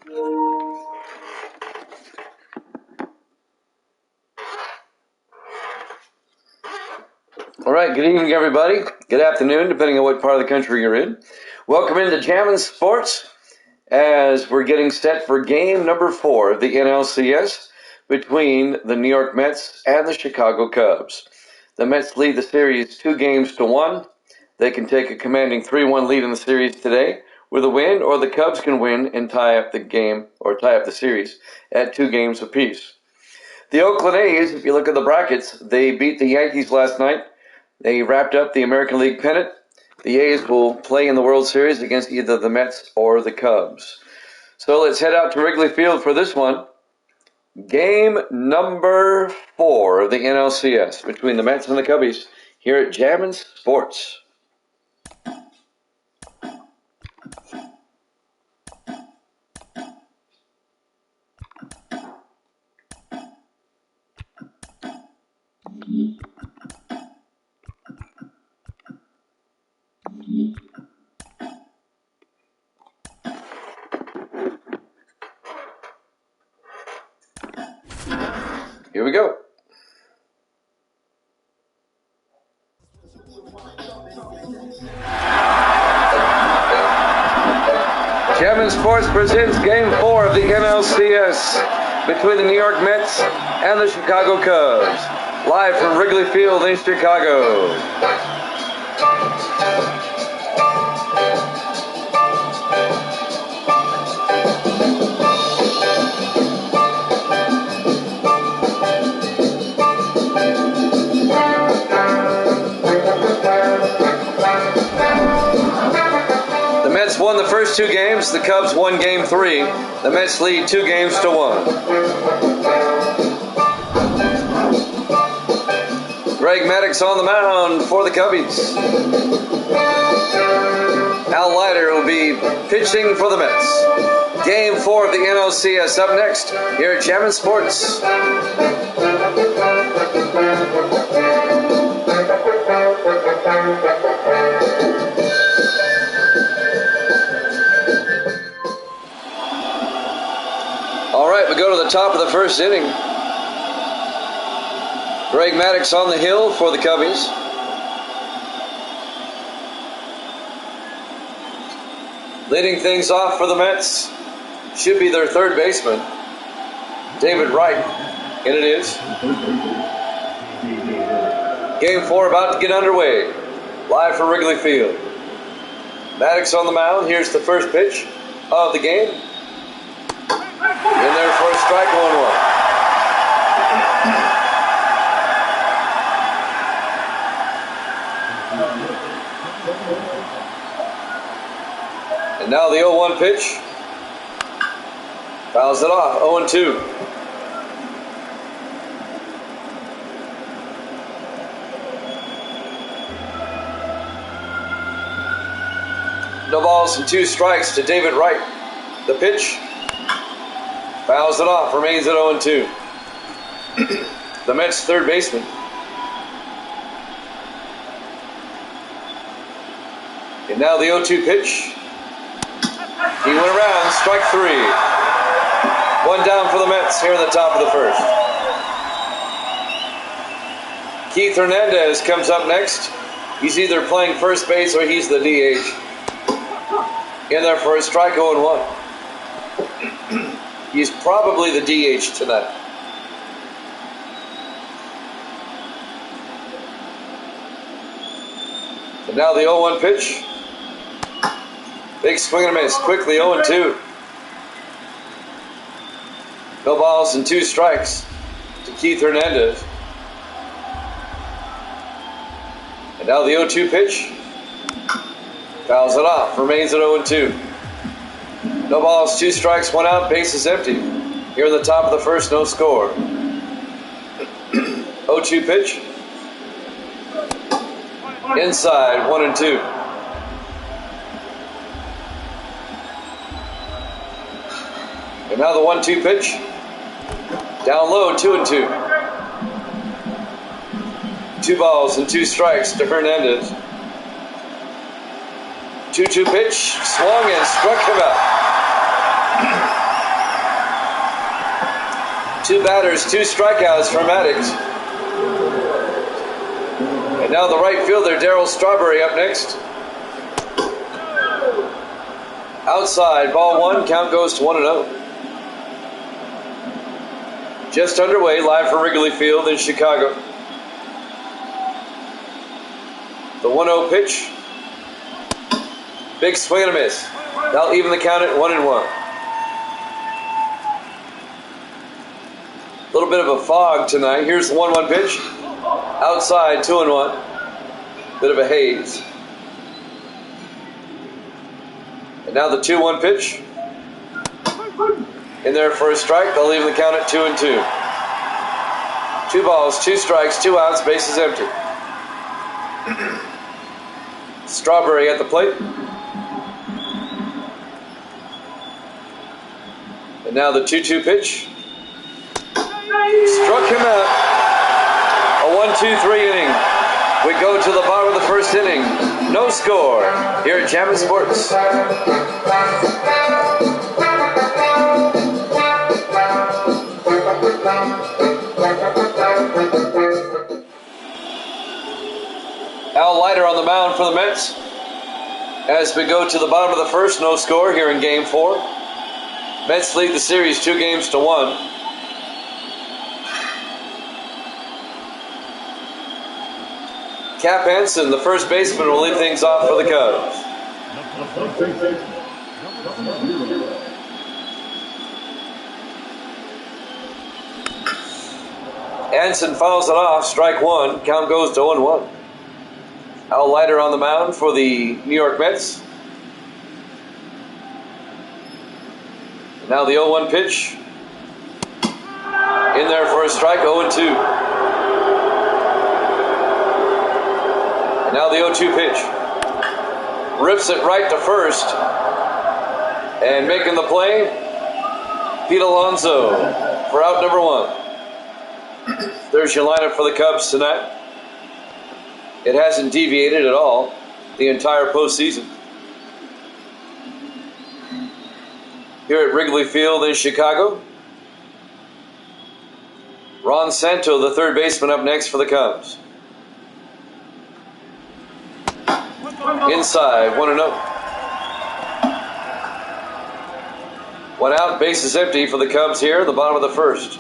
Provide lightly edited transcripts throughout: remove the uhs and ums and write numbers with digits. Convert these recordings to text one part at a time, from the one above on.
All right, good evening, everybody. Good afternoon, depending on what part of the country you're in. Welcome into Jammin' Sports as we're getting set for game number 4 of the NLCS between the New York Mets and the Chicago Cubs. The Mets lead the series 2-1. They can take a commanding 3-1 lead in the series today with a win, or the Cubs can win and tie up the game or tie up the series at 2 games apiece. The Oakland A's, if you look at the brackets, they beat the Yankees last night. They wrapped up the American League pennant. The A's will play in the World Series against either the Mets or the Cubs. So let's head out to Wrigley Field for this one. Game number 4 of the NLCS between the Mets and the Cubbies here at Jammin' Sports. Here we go. Jammin' Sports presents Game 4 of the NLCS between the New York Mets and the Chicago Cubs. Live from Wrigley Field in Chicago. The Mets won the first 2 games. The Cubs won Game 3. The Mets lead 2-1. Greg Maddux on the mound for the Cubbies. Al Leiter will be pitching for the Mets. Game 4 of the NLCS up next here at Jammin' Sports. All right, we go to the top of the first inning. Greg Maddux on the hill for the Cubbies. Leading things off for the Mets should be their third baseman, David Wright, and it is. Game 4 about to get underway, live from Wrigley Field. Maddux on the mound. Here's the first pitch of the game. In there for a strike, 1-1. And now the 0-1 pitch. Fouls it off, 0-2. No balls and 2 strikes to David Wright. The pitch. Fouls it off, remains at 0-2. The Mets' third baseman. And now the 0-2 pitch. He went around, strike 3. 1 down for the Mets here in the top of the first. Keith Hernandez comes up next. He's either playing first base or he's the DH. In there for a strike, 0-1. He's probably the DH tonight. And now the 0-1 pitch. Big swing and a miss. Quickly 0-2. No balls and 2 strikes to Keith Hernandez. And now the 0-2 pitch. Fouls it off. Remains at 0-2. No balls, 2 strikes, 1 out. Bases empty. Here in the top of the first, no score. 0-2 pitch. Inside, 1-2. And now the 1-2 pitch. Down low, 2-2. 2 balls and 2 strikes to Hernandez. 2-2 pitch, swung and struck him out. 2 batters, 2 strikeouts for Maddox. And now the right fielder, Darryl Strawberry, up next. Outside, ball 1, count goes to 1-0. Just underway, live from Wrigley Field in Chicago. The 1-0 pitch. Big swing and a miss. That'll even the count at 1-1. A little bit of a fog tonight. Here's the 1-1 pitch. Outside, 2-1. Bit of a haze. And now the 2-1 pitch. In there for a strike. They'll leave the count at 2-2. 2 balls, 2 strikes, 2 outs, bases empty. Strawberry at the plate. And now the 2-2 pitch. Struck him out. A 1-2-3 inning. We go to the bottom of the first inning. No score here at Jammin' Sports. Al Leiter on the mound for the Mets. As we go to the bottom of the first, no score here in Game 4. Mets lead the series 2-1. Cap Hansen, the first baseman, will lead things off for the Cubs. Hansen fouls it off, strike 1, count goes to 0-1. Al Leiter on the mound for the New York Mets. Now the 0-1 pitch. In there for a strike, 0-2. And now the 0-2 pitch. Rips it right to first. And making the play, Pete Alonso for out number 1. There's your lineup for the Cubs tonight. It hasn't deviated at all the entire postseason. Here at Wrigley Field in Chicago, Ron Santo, the third baseman, up next for the Cubs. Inside, 1-0. 1 out, bases empty for the Cubs here at the bottom of the first.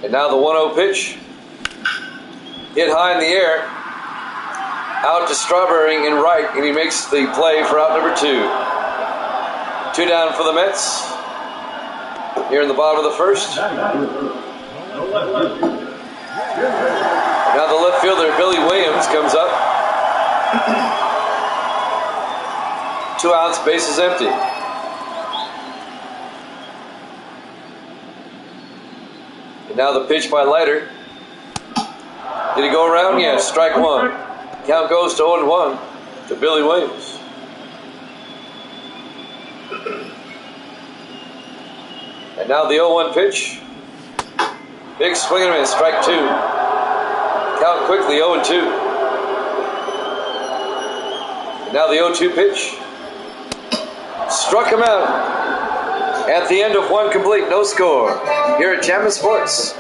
And now the 1-0 pitch. Hit high in the air. Out to Strawberry in right, and he makes the play for out number 2. 2 down for the Mets. Here in the bottom of the first. Now the left fielder, Billy Williams, comes up. 2 outs, bases empty. And now the pitch by Leiter. Did he go around? Yes, strike 1. Count goes to 0-1 to Billy Williams. And now the 0-1 pitch. Big swing and a miss, strike 2. Count quickly, 0-2. And now the 0-2 pitch. Struck him out. At the end of 1 complete, no score. Here at Jammin' Sports.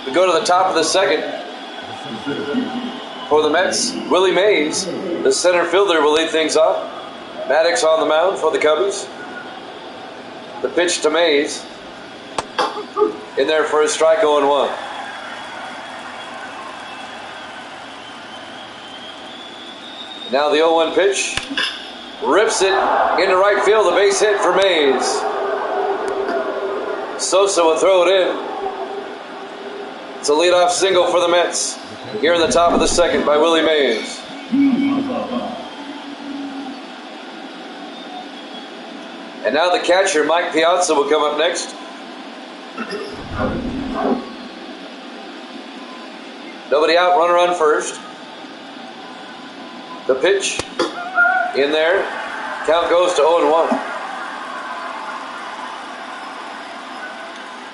We go to the top of the second. For the Mets, Willie Mays, the center fielder, will lead things off. Maddox on the mound for the Cubbies. The pitch to Mays. In there for a strike, 0-1. Now the 0-1 pitch. Rips it into right field, a base hit for Mays. Sosa will throw it in. It's a leadoff single for the Mets. Here in the top of the second by Willie Mays. And now the catcher, Mike Piazza, will come up next. Nobody out, runner on first. The pitch. In there. Count goes to 0-1.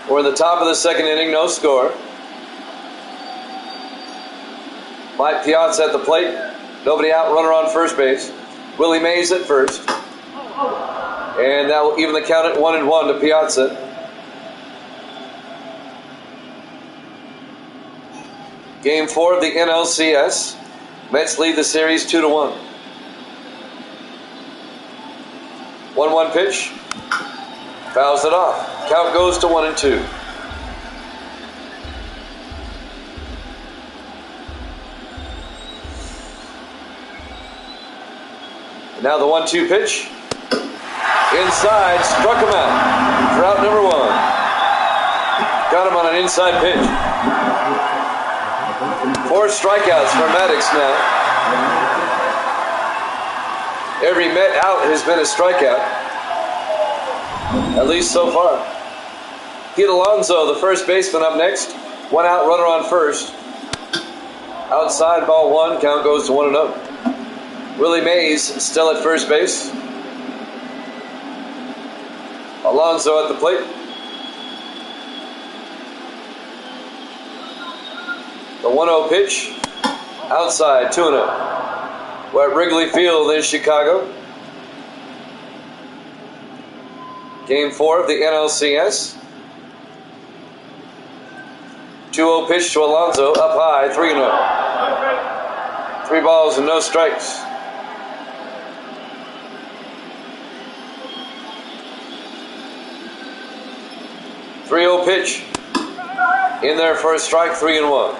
We're in the top of the second inning, no score. Mike Piazza at the plate. Nobody out, runner on first base. Willie Mays at first. And that will even the count at 1-1 to Piazza. Game 4 of the NLCS. Mets lead the series 2-1. 1-1 pitch. Fouls it off. Count goes to 1-2. Now the 1-2 pitch. Inside, struck him out. For out number 1. Got him on an inside pitch. 4 strikeouts for Maddox now. Every Met out has been a strikeout. At least so far. Pete Alonso, the first baseman, up next. 1 out, runner on first. Outside, ball 1, count goes to 1-0. Willie Mays still at first base. Alonso at the plate. The 1-0 pitch. Outside, 2-0. We're at Wrigley Field in Chicago. Game 4 of the NLCS. 2-0 pitch to Alonso, up high, 3-0. 3 balls and no strikes. .30 pitch. In there for a strike, 3-1.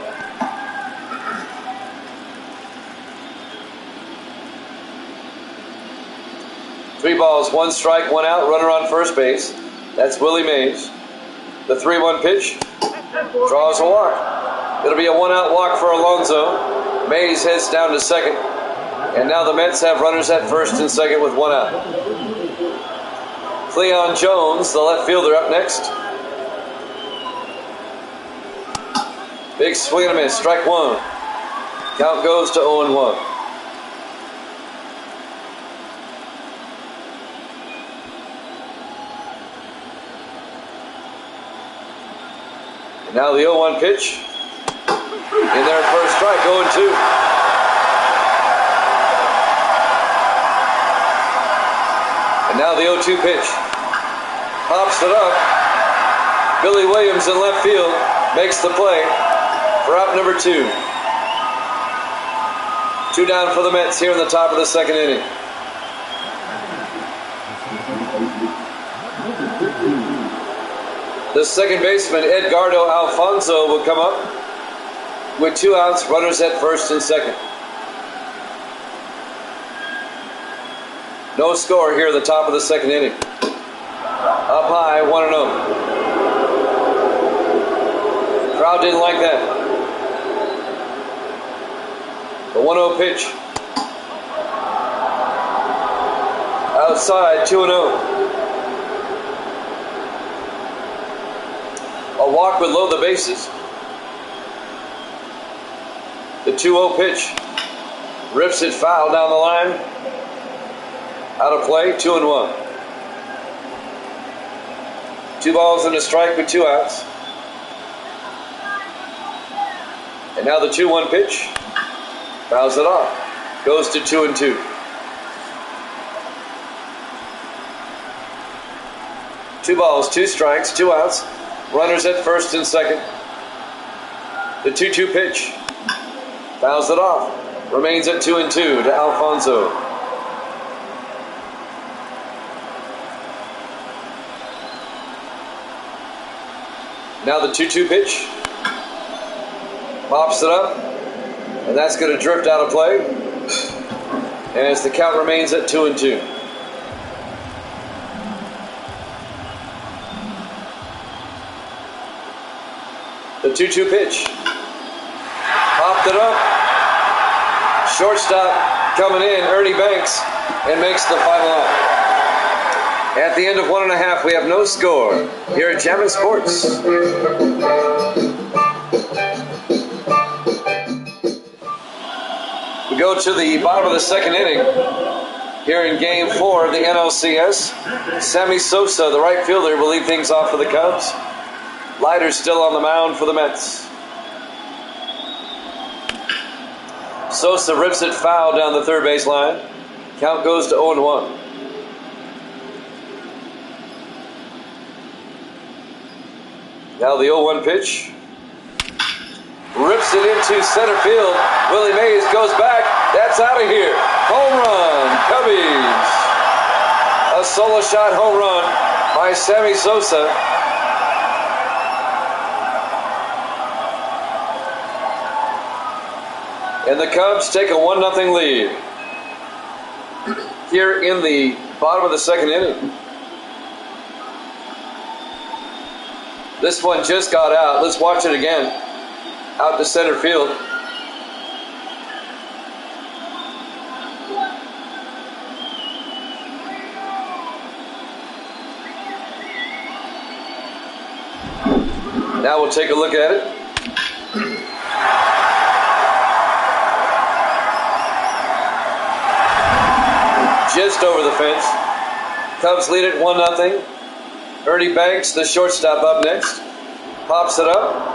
Three balls, 1 strike, 1 out, runner on first base. That's Willie Mays. The 3-1 pitch. Draws a walk. It'll be a 1-out walk for Alonso. Mays heads down to second. And now the Mets have runners at first and second with 1 out. Cleon Jones, the left fielder, up next. Big swing and a miss, strike 1. Count goes to 0-1. And now the 0-1 pitch. In there for a strike, 0-2. And now the 0-2 pitch. Pops it up. Billy Williams in left field makes the play for out number 2. 2 down for the Mets here in the top of the second inning. The second baseman, Edgardo Alfonso, will come up with 2 outs, runners at first and second. No score here at the top of the second inning. Up high, 1-0. Crowd didn't like that. The 1-0 pitch. Outside, 2-0. A walk would load the bases. The 2-0 pitch. Rips it foul down the line. Out of play, 2-1. 2 balls and a strike with 2 outs. And now the 2-1 pitch. Fouls it off. Goes to 2-2. Two balls, 2 strikes, 2 outs. Runners at first and second. The 2-2 pitch. Fouls it off. Remains at 2-2 to Alfonso. Now the 2-2 pitch. Pops it up. And that's going to drift out of play. As the count remains at 2-2. The 2-2 pitch. Popped it up. Shortstop coming in, Ernie Banks, and makes the final out. At the end of 1.5, we have no score here at Jammin' Sports. We go to the bottom of the second inning here in Game 4 of the NLCS. Sammy Sosa, the right fielder, will lead things off for the Cubs. Leiter's still on the mound for the Mets. Sosa rips it foul down the third base line. Count goes to 0-1. Now the 0-1 pitch. Rips it into center field. Willie Mays goes back. That's out of here. Home run, Cubbies. A solo shot home run by Sammy Sosa. And the Cubs take a 1-0 lead here in the bottom of the second inning. This one just got out. Let's watch it again. Out to center field. Now we'll take a look at it. Just over the fence. Cubs lead it 1-0. Ernie Banks, the shortstop, up next. Pops it up.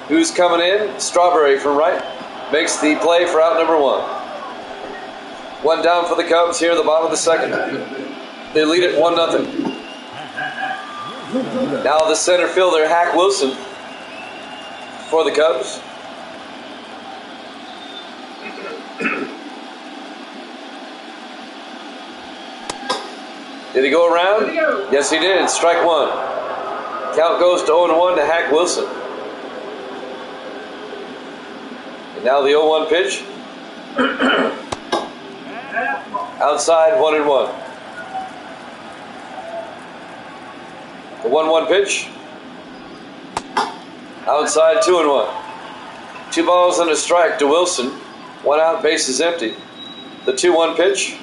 Who's coming in? Strawberry from right. Makes the play for out number 1. One down for the Cubs here in the bottom of the second. They lead it 1-0. Now the center fielder, Hack Wilson, for the Cubs. Did he go around? Yes, he did. Strike 1. Count goes to 0-1 to Hack Wilson. And now the 0-1 pitch. Outside, 1-1. The 1-1 pitch. Outside, 2-1. 2 balls and a strike to Wilson. 1 out, base is empty. The 2-1 pitch.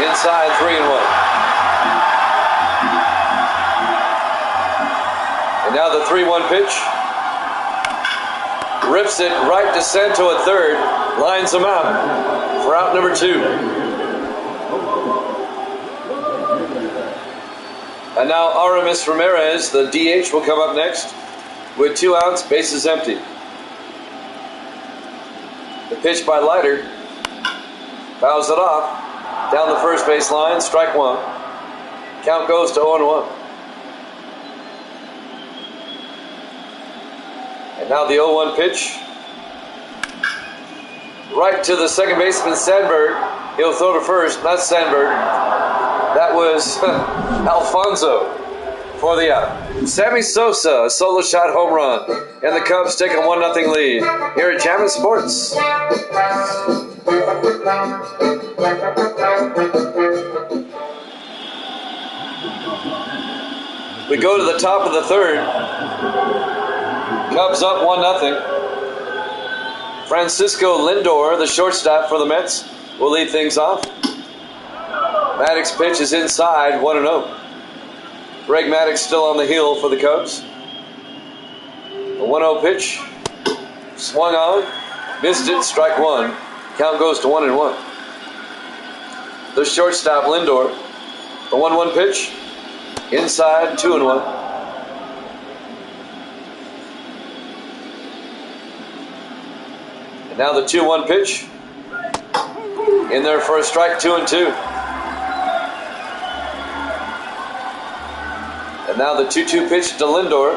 Inside, 3-1. And now the 3-1 pitch. Rips it right to Santo at third. Lines him out for out number 2. And now Aramis Ramirez, the DH, will come up next with 2 outs, bases empty. The pitch by Leiter. Fouls it off. Down the first base line, strike 1. Count goes to 0-1. And now the 0-1 pitch. Right to the second baseman, Sandberg. He'll throw to first, not Sandberg. That was Alfonso for the out. Sammy Sosa, a solo shot home run. And the Cubs take a 1-0 lead here at Jammin' Sports. We go to the top of the third. Cubs up 1-0. Francisco Lindor, the shortstop for the Mets, will lead things off. Maddox pitch is inside, 1-0. Greg Maddux still on the hill for the Cubs. A 1-0 pitch. Swung on. Missed it, strike 1. Count goes to 1-1. The shortstop, Lindor. The 1-1 pitch. Inside, 2-1. And now the 2-1 pitch. In there for a strike, 2-2. And now the 2-2 pitch to Lindor.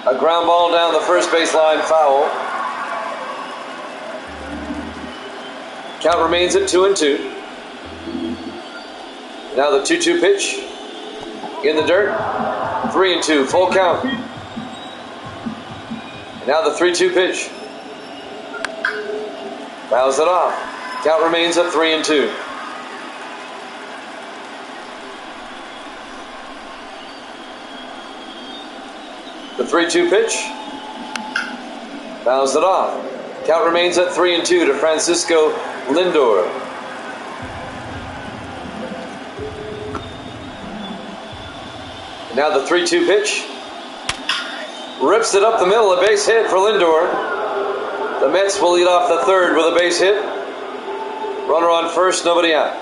A ground ball down the first base line, foul. Count remains at 2-2. Now the 2-2 pitch. In the dirt. 3-2, full count. And now the 3-2 pitch. Fouls it off. Count remains at 3-2. The 3-2 pitch. Fouls it off. Count remains at 3-2 to Francisco Lindor. And now the 3-2 pitch. Rips it up the middle, a base hit for Lindor. The Mets will lead off the third with a base hit. Runner on first, nobody out.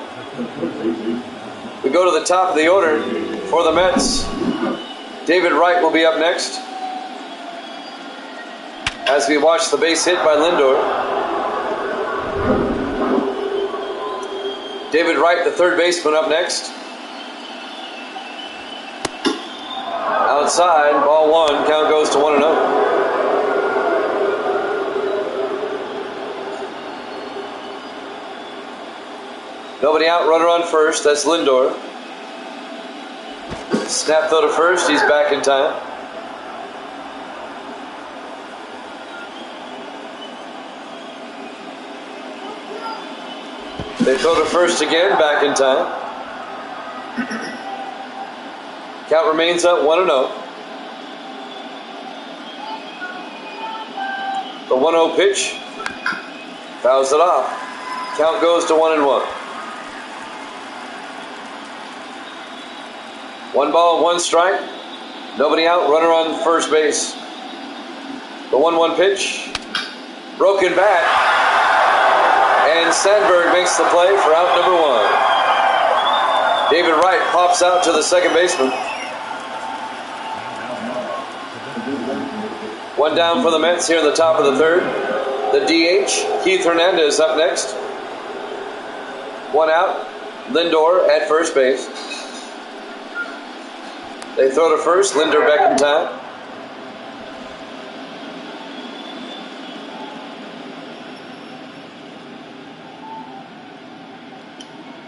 We go to the top of the order for the Mets. David Wright will be up next. as we watch the base hit by Lindor. David Wright, the third baseman, up next. Outside, ball one, count goes to 1-0. Nobody out, runner on first, that's Lindor. Snap throw to first, he's back in time. They throw to first again, back in time. Count remains up 1-0. The 1-0 pitch. Fouls it off. Count goes to 1-1. 1 ball, 1 strike. Nobody out, runner on first base. The 1-1 pitch. Broken bat. And Sandberg makes the play for out number 1. David Wright pops out to the second baseman. 1 down for the Mets here in the top of the third. The DH, Keith Hernandez, up next. 1 out, Lindor at first base. They throw to first, Lindor back in time.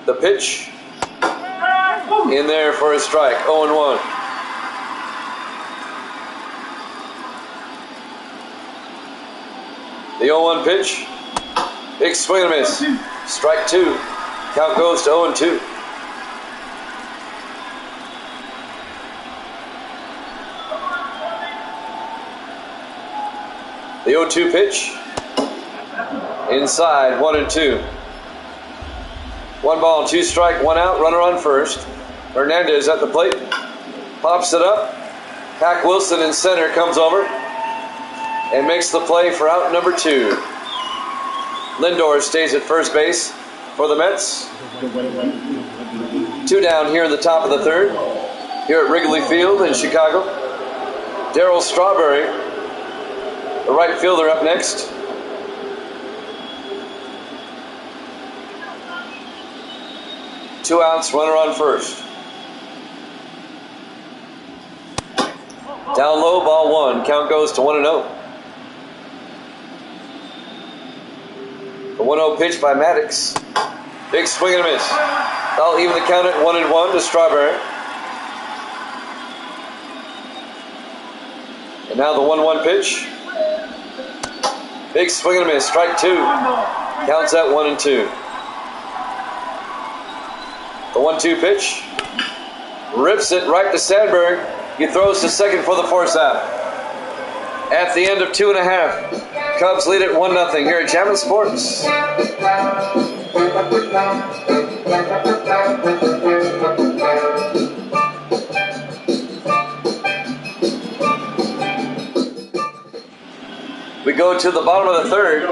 The pitch in there for a strike, 0-1. The 0-1 pitch, big swing and a miss. Strike 2, count goes to 0-2. The 0-2 pitch, inside, 1-2. 1 ball, 2 strike, 1 out, runner on first. Hernandez at the plate, pops it up. Hack Wilson in center comes over and makes the play for out number 2. Lindor stays at first base for the Mets. 2 down here in the top of the third, here at Wrigley Field in Chicago. Darryl Strawberry, the right fielder, up next. Two outs, runner on first. Down low, ball 1. Count goes to 1-0. The 1-0 pitch by Maddox. Big swing and a miss. That'll even the count at 1-1 to Strawberry. And now the 1-1 pitch. Big swing and a miss. Strike 2. Counts at 1-2. The 1-2 pitch. Rips it right to Sandberg. He throws to second for the force out. At the end of 2.5, Cubs lead at 1-0 here at Jammin' Sports. We go to the bottom of the third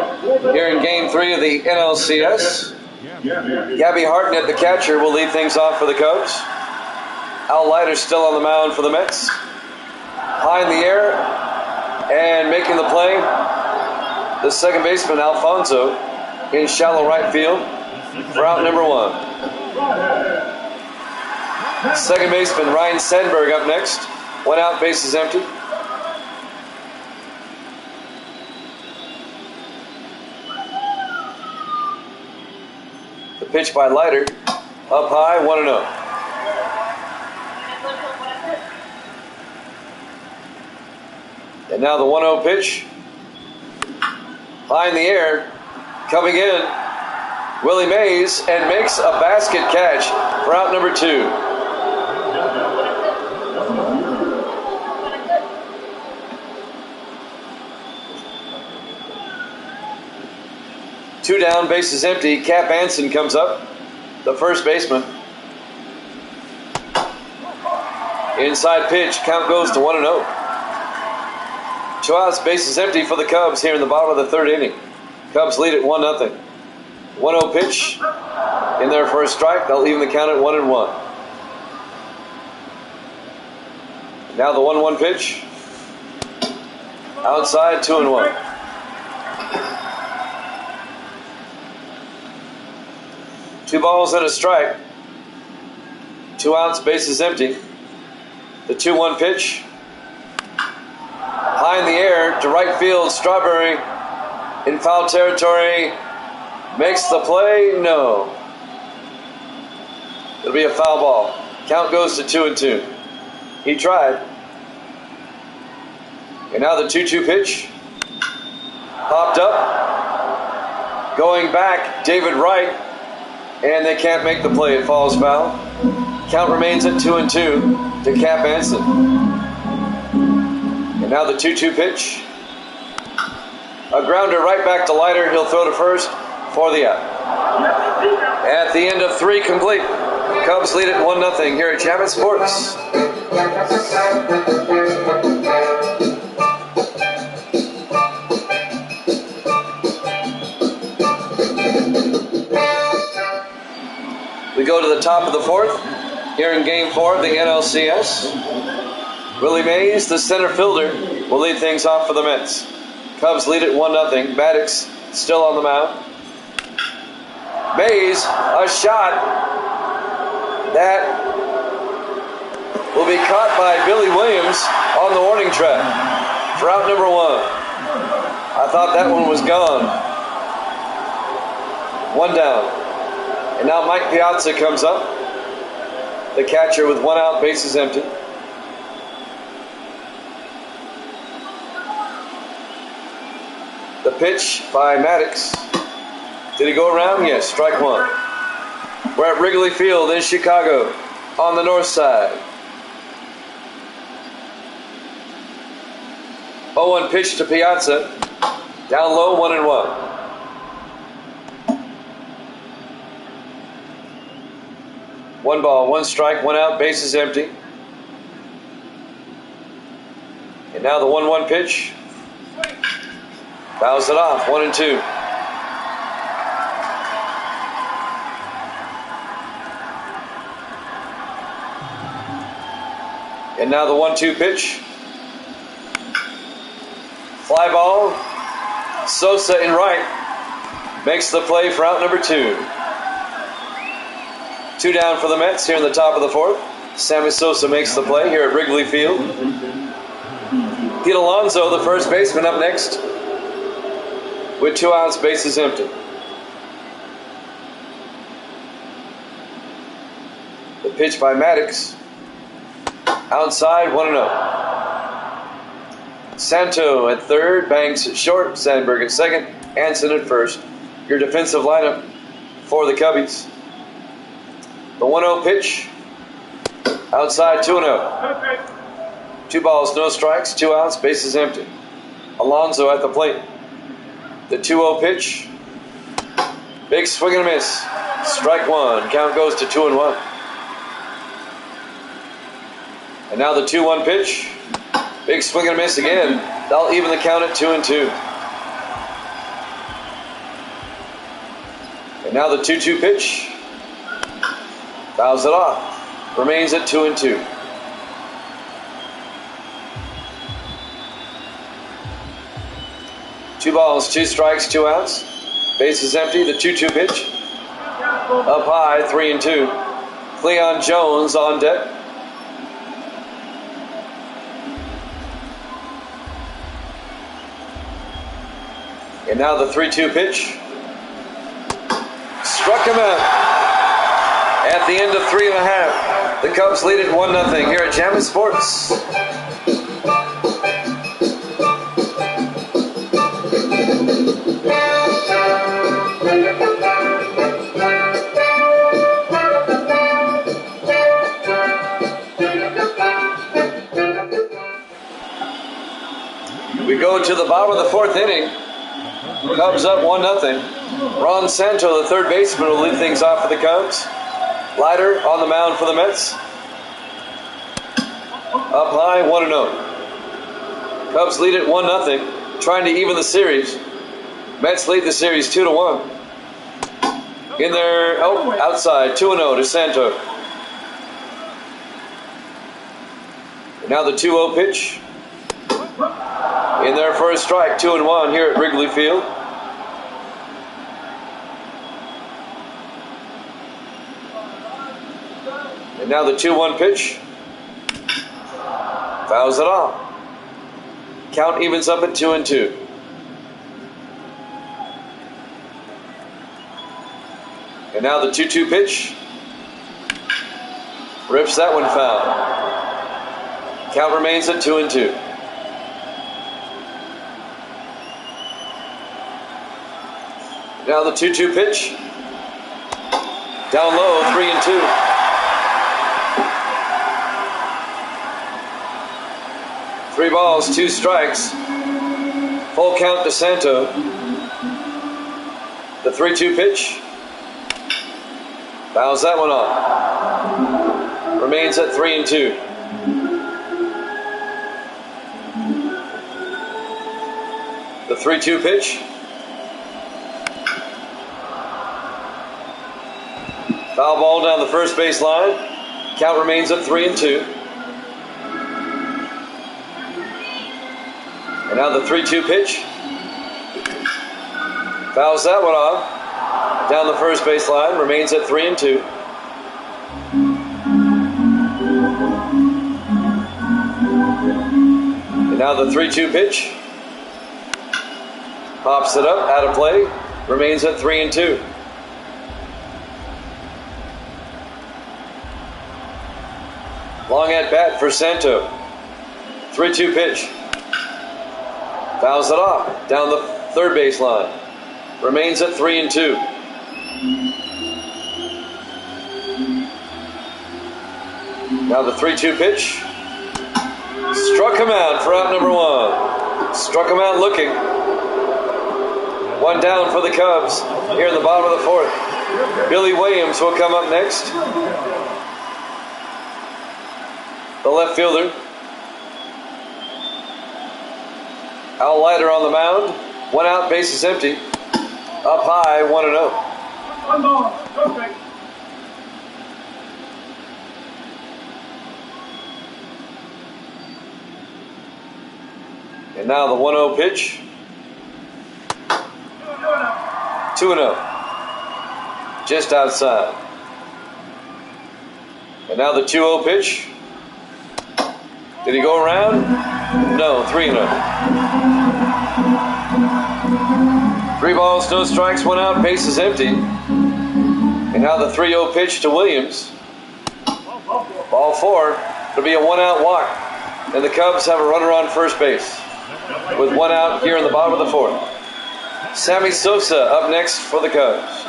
here in Game 3 of the NLCS. Gabby Harton at the catcher will lead things off for the Cubs. Al Leiter's still on the mound for the Mets. High in the air and making the play, the second baseman Alfonso in shallow right field for out number 1. Second baseman Ryan Sandberg up next. 1 out, bases empty. The pitch by Leiter, up high, 1-0. And now the 1-0 pitch. High in the air. Coming in. Willie Mays and makes a basket catch for out number 2. Two down, bases empty. Cap Anson comes up, the first baseman. Inside pitch, count goes to 1-0. 2 outs, bases empty for the Cubs here in the bottom of the third inning. Cubs lead at 1-0. 1-0 pitch in there for a strike. They'll even the count at 1-1. Now the 1-1 pitch. Outside, 2-1. Two balls and a strike. 2 outs, bases empty. The 2-1 pitch. High in the air to right field. Strawberry in foul territory. Makes the play. No. It'll be a foul ball. Count goes to 2-2. He tried. And now the 2-2 pitch. Popped up. Going back, David Wright. And they can't make the play. It falls foul. Count remains at 2-2 to Cap Anson. And now the 2-2 pitch. A grounder right back to Leiter. He'll throw to first for the out. At the end of 3 complete. Cubs lead it 1-0 here at Chapman Sports. We go to the top of the 4th here in Game 4 of the NLCS. Willie Mays, the center fielder, will lead things off for the Mets. Cubs lead it 1-0. Maddox still on the mound. Mays, a shot that will be caught by Billy Williams on the warning track for out number 1. I thought that one was gone. 1 down. And now Mike Piazza comes up. The catcher with 1 out, bases empty. The pitch by Maddox. Did he go around? Yes, strike 1. We're at Wrigley Field in Chicago on the north side. 0-1 pitch to Piazza. Down low, 1-1. One ball, 1 strike, 1 out, bases empty. And now the 1-1 pitch. Fouls it off, 1-2. And now the 1-2 pitch. Fly ball. Sosa in right. Makes the play for out number 2. 2 down for the Mets here in the top of the 4th. Sammy Sosa makes the play here at Wrigley Field. Pete Alonso, the first baseman, up next with 2 outs, bases empty. The pitch by Maddox. Outside, 1-0. Santo at third, Banks at short, Sandberg at second, Anson at first. Your defensive lineup for the Cubbies. The 1-0 pitch. Outside, 2-0. 2 balls, no strikes, 2 outs, bases empty. Alonso at the plate. The 2-0 pitch. Big swing and a miss. Strike 1. Count goes to 2-1. And now the 2-1 pitch. Big swing and a miss again. That'll even the count at 2-2. And now the 2-2 pitch. Fouls it off. Remains at 2-2. Two balls, 2 strikes, 2 outs. Bases empty. The 2-2 pitch. Up high, 3-2. Cleon Jones on deck. And now the 3-2 pitch. Struck him out. At the end of 3.5, the Cubs lead it 1-0 here at Chapman Sports. We go to the bottom of the 4th inning. Cubs up 1-0. Ron Santo, the third baseman, will lead things off for the Cubs. Leiter on the mound for the Mets. Up high, 1-0. Cubs lead it 1-0, trying to even the series. Mets lead the series 2-1. In there, outside, 2-0 to Santo. And now the 2-0 pitch. in there for a strike. 2-1 here at Wrigley Field. And now the 2-1 pitch. Fouls it off. Count evens up at 2-2. And now the 2-2 pitch. Rips that one foul. Count remains at 2-2. Now the 2-2 pitch. Down low, 3-2. Three balls, 2 strikes. Full count to Santo. The 3-2 pitch. Fouls that one off. Remains at 3-2. The 3-2 pitch. Foul ball down the first base line. Count remains at 3-2. And now the 3-2 pitch. Fouls that one off. Down the first base line. Remains at 3-2. And now the 3-2 pitch. Pops it up. Out of play. Remains at 3-2. Long at bat for Santo. 3-2 pitch. Fouls it off. Down the third base line. Remains at 3-2. Now the 3-2 pitch. Struck him out for out number 1. Struck him out looking. One down for the Cubs here in the bottom of the 4th. Billy Williams will come up next. The left fielder. Al Leiter on the mound. 1 out, bases empty. Up high, 1-0. 1 ball, no strike. And now the 1-0 pitch. 2-0. Just outside. And now the 2-0 pitch. Did he go around? No, 3-0. 3 balls, no strikes, 1 out, bases empty. And now the 3-0 pitch to Williams. Ball 4. It'll be a 1 out walk. And the Cubs have a runner on first base. With 1 out here in the bottom of the 4th. Sammy Sosa up next for the Cubs.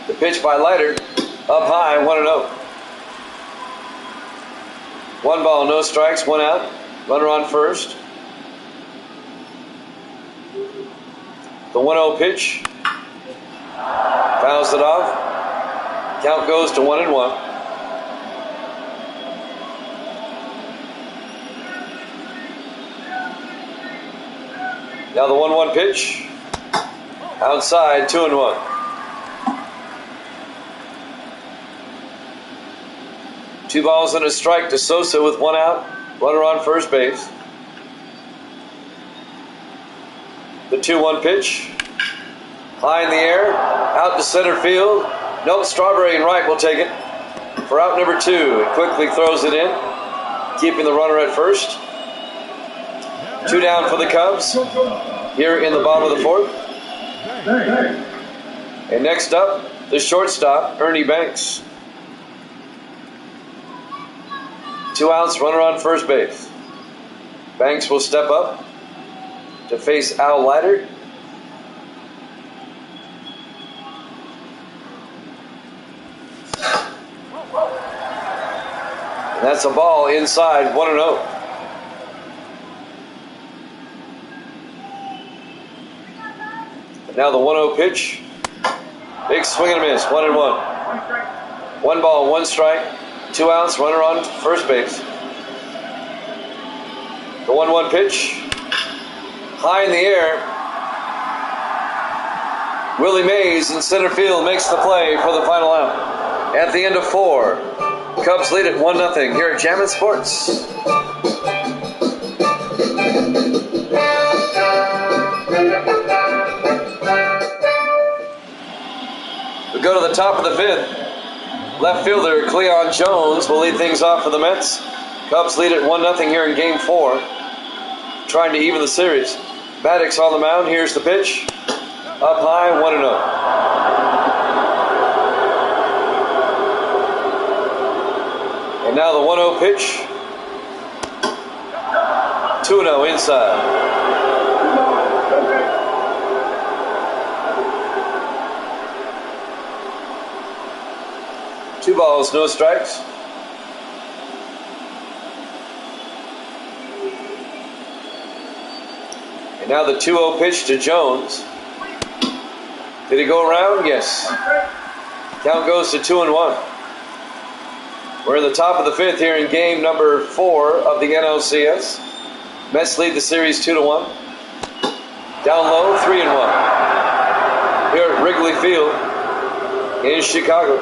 The pitch by Leiter, up high, 1-0. 1 ball, no strikes, 1 out. Runner on first. The 1-0 pitch. Fouls it off. Count goes to 1-1. Now the 1-1 pitch. Outside, 2-1. Two balls and a strike to Sosa with 1 out. Runner on first base. The 2-1 pitch. High in the air. Out to center field. Nope, Strawberry and Wright will take it. For out number 2. It quickly throws it in. Keeping the runner at first. 2 down for the Cubs. Here in the bottom of the 4th. And next up, the shortstop, Ernie Banks. 2 outs, runner on first base. Banks will step up to face Al Leiter. And that's a ball inside, 1-0. And now the 1-0 pitch. Big swing and a miss, 1-1. 1 ball, 1 strike. 2 outs, runner on first base. The 1-1 pitch. High in the air. Willie Mays in center field makes the play for the final out. at the end of 4. Cubs lead at 1-0 here at Jammin' Sports. We go to the top of the 5th. Left fielder Cleon Jones will lead things off for the Mets. Cubs lead at 1-0 here in Game 4, trying to even the series. Maddox on the mound. Here's the pitch. Up high, 1-0. And now the 1-0 pitch. 2-0 inside. 2 balls, no strikes. And now the 2-0 pitch to Jones. Did he go around? Yes. Count goes to 2-1. We're in the top of the 5th here in game number 4 of the NLCS. Mets lead the series 2-1. Down low, 3-1. Here at Wrigley Field in Chicago.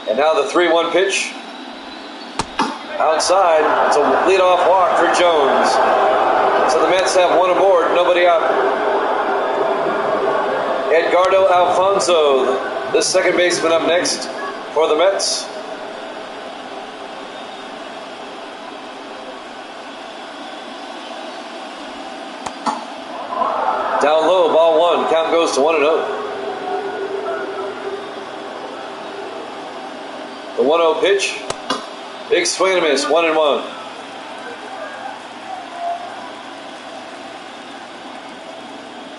And now the 3-1 pitch. Outside, it's a leadoff walk for Jones. So the Mets have 1 aboard, nobody out. Edgardo Alfonso, the second baseman, up next for the Mets. Down low, ball 1. Count goes to 1-0. The 1-0 pitch. Big swing and a miss, 1-1.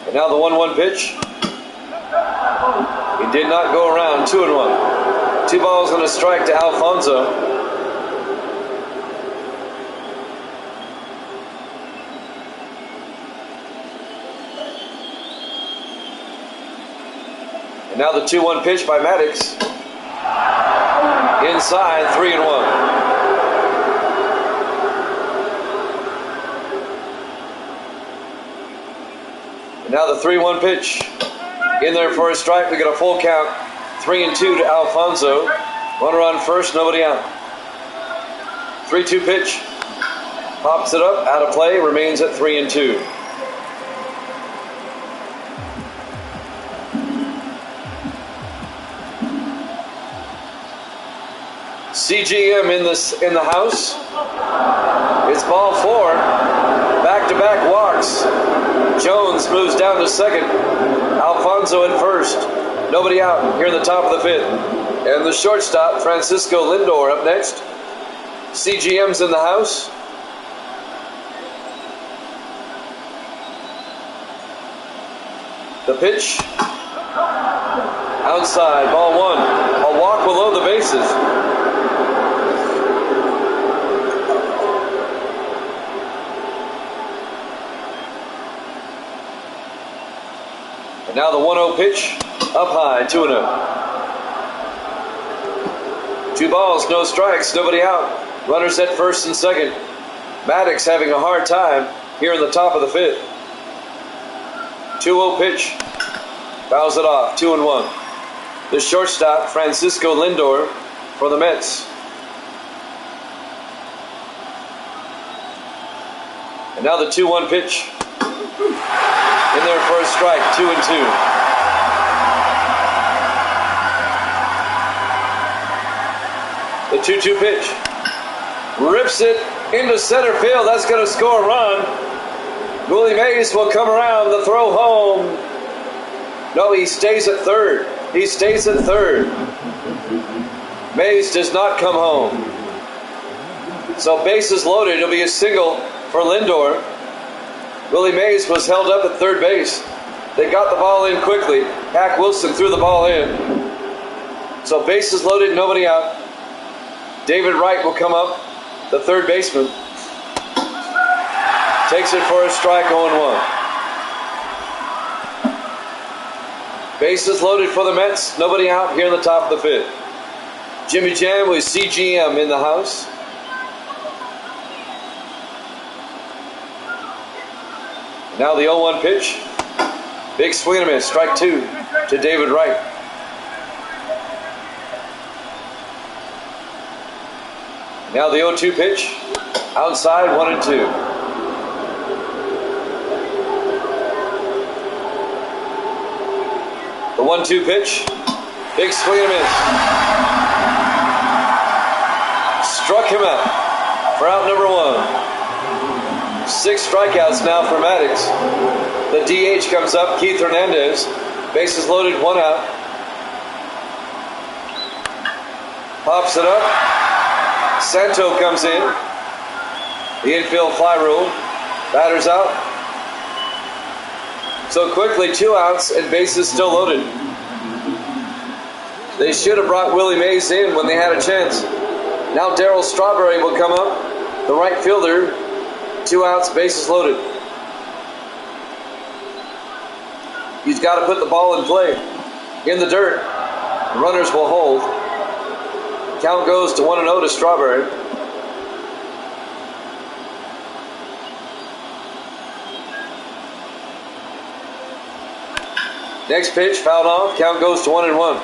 And now the 1-1 pitch. He did not go around, 2-1. 2 balls and a strike to Alfonso. And now the 2-1 pitch by Maddox. Inside, 3-1. And now the 3-1 pitch. In there for a strike. We got a full count. 3-2 to Alfonso. Runner on first, nobody out. 3-2 pitch. Pops it up, out of play, remains at 3-2. CGM in the house. It's ball 4. Back-to-back walks. Jones moves down to second. Alfonso at first. Nobody out here in the top of the 5th. And the shortstop, Francisco Lindor, up next. CGM's in the house. The pitch. Outside, ball 1. A walk below the bases. And now the 1-0 pitch. Up high, 2-0. 2 balls, no strikes, nobody out. Runners at first and second. Maddox having a hard time here in the top of the 5th. 2-0 pitch. Fouls it off, 2-1. The shortstop, Francisco Lindor, for the Mets. And now the 2-1 pitch. In there for a strike, 2-2. The 2-2 pitch. Rips it into center field. That's going to score a run. Willie Mays will come around. The throw home. No, he stays at third. He stays at third. Mays does not come home. So bases loaded. It'll be a single for Lindor. Willie Mays was held up at third base. They got the ball in quickly. Hack Wilson threw the ball in. So bases loaded, nobody out. David Wright will come up, the third baseman. Takes it for a strike, 0-1. Bases loaded for the Mets, nobody out here in the top of the 5th. Jimmy Jam with CGM in the house. Now the 0-1 pitch. Big swing and a miss. Strike 2 to David Wright. Now the 0-2 pitch. Outside, 1-2. The 1-2 pitch. Big swing and a miss. Struck him out for out number 1. 6 strikeouts now for Maddox. The DH comes up, Keith Hernandez. Bases loaded, 1 out. Pops it up. Santo comes in. The infield fly rule. Batters out. So quickly, 2 outs and bases still loaded. They should have brought Willie Mays in when they had a chance. Now Darryl Strawberry will come up, the right fielder. 2 outs, bases loaded. He's got to put the ball in play. In the dirt. Runners will hold. Count goes to 1-0 to Strawberry. Next pitch, fouled off. Count goes to 1-1.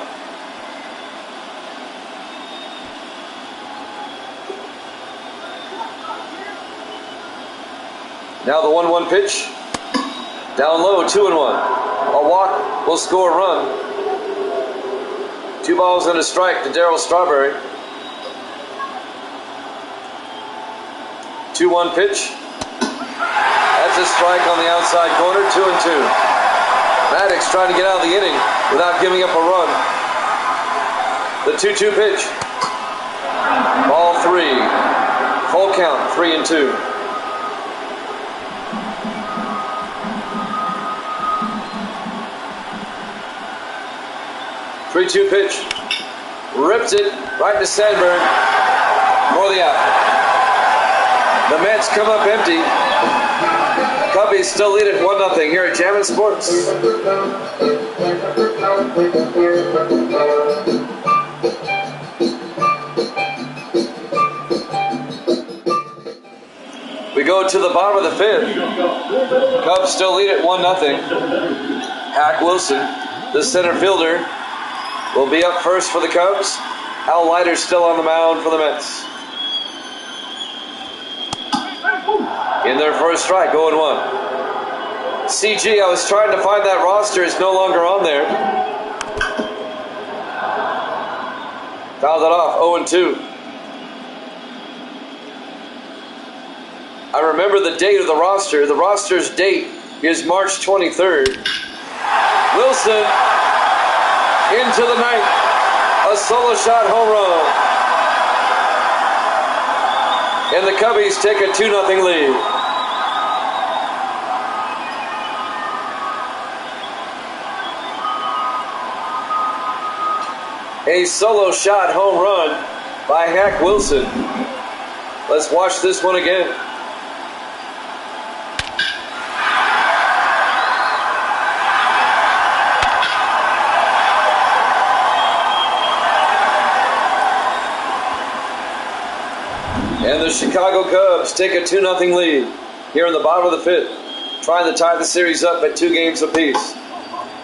Now the 1-1 pitch. Down low, 2-1. A walk will score a run. 2 balls and a strike to Darryl Strawberry. 2-1 pitch. That's a strike on the outside corner, 2-2. Maddox trying to get out of the inning without giving up a run. The 2-2 pitch. Ball 3. Full count, 3-2. Three-two pitch. Rips it right to Sandberg for the out. The Mets come up empty. Cubbies still lead it 1-0 here at Jammin' Sports. We go to the bottom of the 5th. Cubs still lead it 1-0. Hack Wilson, the center fielder, will be up first for the Cubs. Al Leiter's still on the mound for the Mets. In their first strike, 0-1. CG, I was trying to find that roster. It's no longer on there. Fouled it off, 0-2. I remember the date of the roster. The roster's date is March 23rd. Wilson into the ninth. A solo shot home run. And the Cubbies take a 2-0 lead. A solo shot home run by Hack Wilson. Let's watch this one again. And the Chicago Cubs take a 2-0 lead here in the bottom of the 5th, trying to tie the series up at 2 games apiece.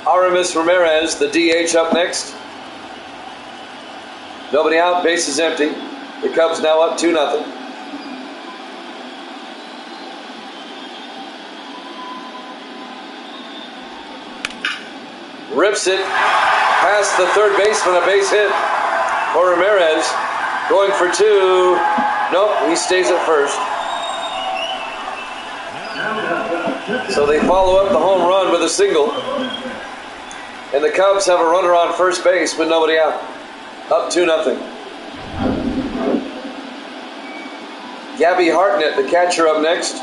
Aramis Ramirez, the DH, up next. Nobody out, base is empty. The Cubs now up 2-0. Rips it past the third baseman, a base hit for Ramirez. Going for 2. Nope, he stays at first. So they follow up the home run with a single. And the Cubs have a runner on first base with nobody out. Up 2-0. Gabby Hartnett, the catcher, up next.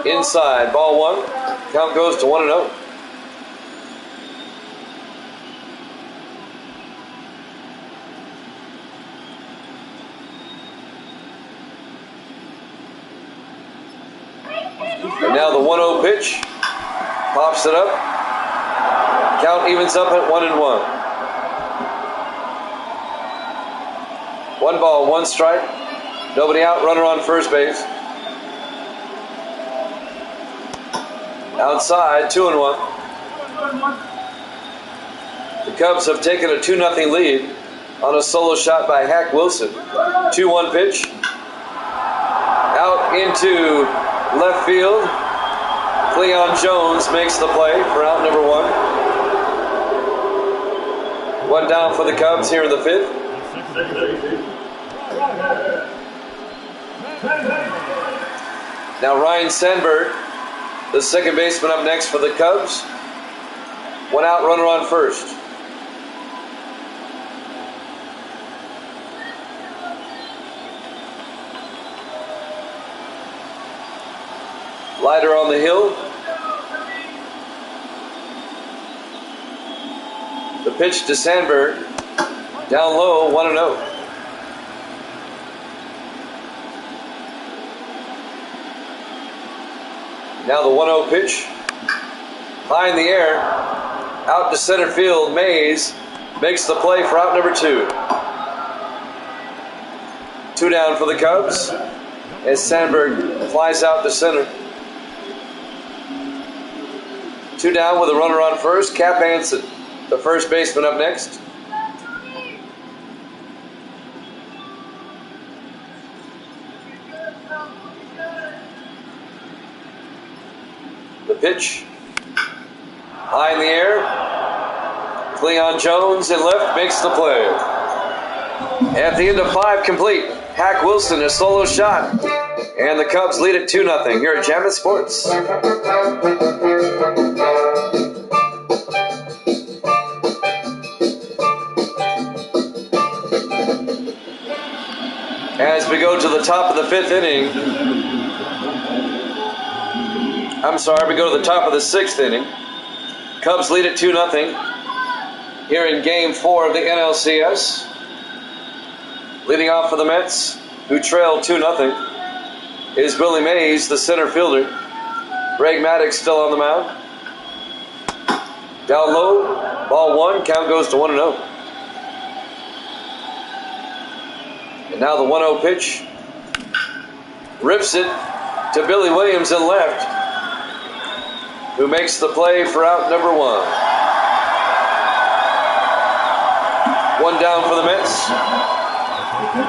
Inside, ball 1. Count goes to 1-0. And now the 1-0 pitch. Pops it up. Count evens up at 1-1. 1 ball, 1 strike. Nobody out, runner on first base. Outside, 2-1. The Cubs have taken a 2-0 lead on a solo shot by Hack Wilson. 2-1 pitch. Out into left field. Cleon Jones makes the play for out number 1. One down for the Cubs here in the 5th. Now Ryan Sandberg, the second baseman, up next for the Cubs. One out, runner on first. Leiter on the hill. The pitch to Sandberg. Down low, 1-0. Now the 1-0 pitch. High in the air. Out to center field. Mays makes the play for out number 2. 2 down for the Cubs as Sandberg flies out to center. 2 down with a runner on first. Cap Hansen, the first baseman, up next. The pitch. High in the air. Cleon Jones in left makes the play. At the end of 5 complete, Hack Wilson, a solo shot. And the Cubs lead it 2-0 here at Jammin' Sports. As we go to the top of the 5th inning, we go to the top of the 6th inning. Cubs lead it 2-0 here in Game 4 of the NLCS. Leading off for the Mets, who trail 2-0, is Billy Mays, the center fielder. Greg Maddux still on the mound. Down low, ball 1, count goes to 1-0. And now the 1-0 pitch. Rips it to Billy Williams in left, who makes the play for out number 1. 1 down for the Mets.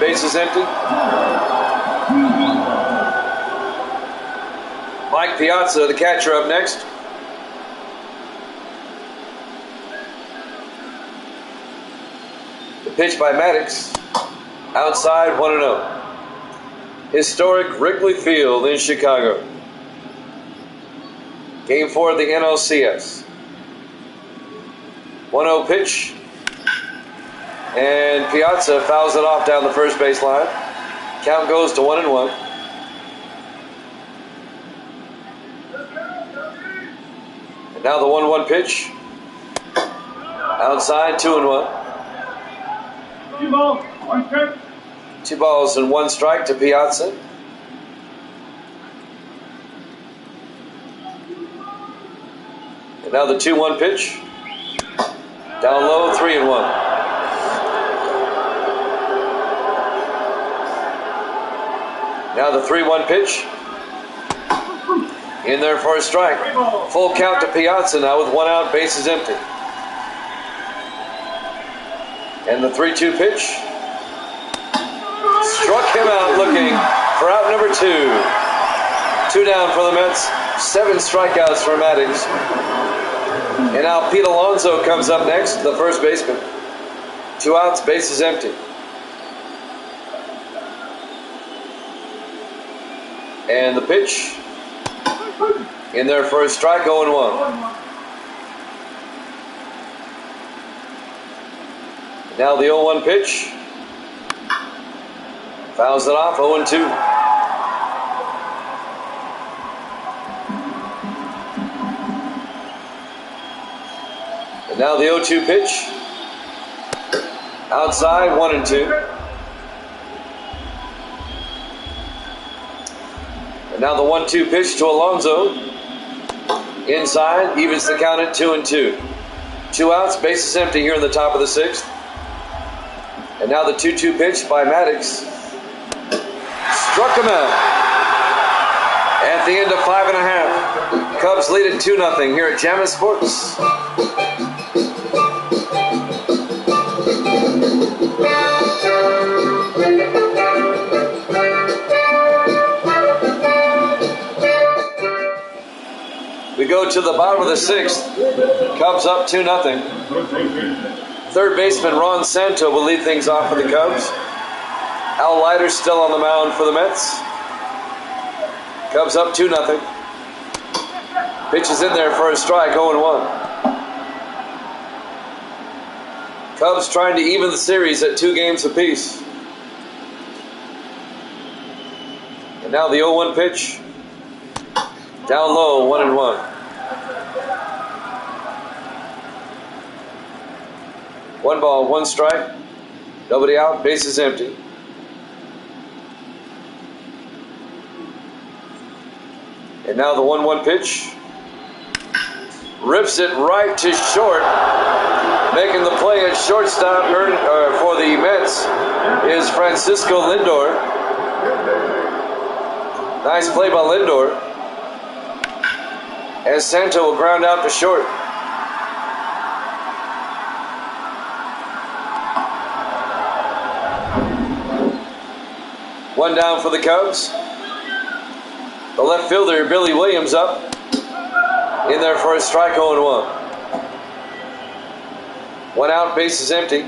Base is empty. Mike Piazza, the catcher, up next. The pitch by Maddux. Outside, 1-0. Historic Wrigley Field in Chicago. Game 4 of the NLCS. 1-0 pitch. And Piazza fouls it off down the first base line. Count goes to 1-1. And now the 1-1 pitch. Outside, 2-1. 2 balls, 1 strike. 2 balls and 1 strike to Piazza. And now the 2-1 pitch. Down low, 3-1. Now the 3-1 pitch. In there for a strike. Full count to Piazza now with 1 out, bases empty. And the 3-2 pitch. Struck him out looking for out number 2. 2 down for the Mets. 7 strikeouts for Maddux. And now Pete Alonso comes up next, the first baseman. 2 outs, bases empty. And the pitch. In there for a strike, 0-1. Now the 0-1 pitch. Fouls it off, 0-2. And now the 0-2 pitch. Outside, 1-2. And now the 1-2 pitch to Alonso. Inside, evens the count at 2-2. 2 outs, bases empty here in the top of the 6th. And now the 2-2 pitch by Maddux. Struck him out. At the end of 5.5, Cubs lead it 2-0 here at Jammin' Sports. We go to the bottom of the 6th. Cubs up 2-0. Third baseman Ron Santo will lead things off for the Cubs. Al Leiter's still on the mound for the Mets. Cubs up 2-0. Pitch is in there for a strike, 0-1. Cubs trying to even the series at 2 games apiece. And now the 0-1 pitch. Down low, 1-1. 1 ball, 1 strike. Nobody out, bases empty. And now the 1-1 pitch. Rips it right to short. Making the play at shortstop for the Mets is Francisco Lindor. Nice play by Lindor. As Santo will ground out to short. One down for the Cubs. The left fielder, Billy Williams, up. In there for a strike, 0-1. 1 out, bases empty.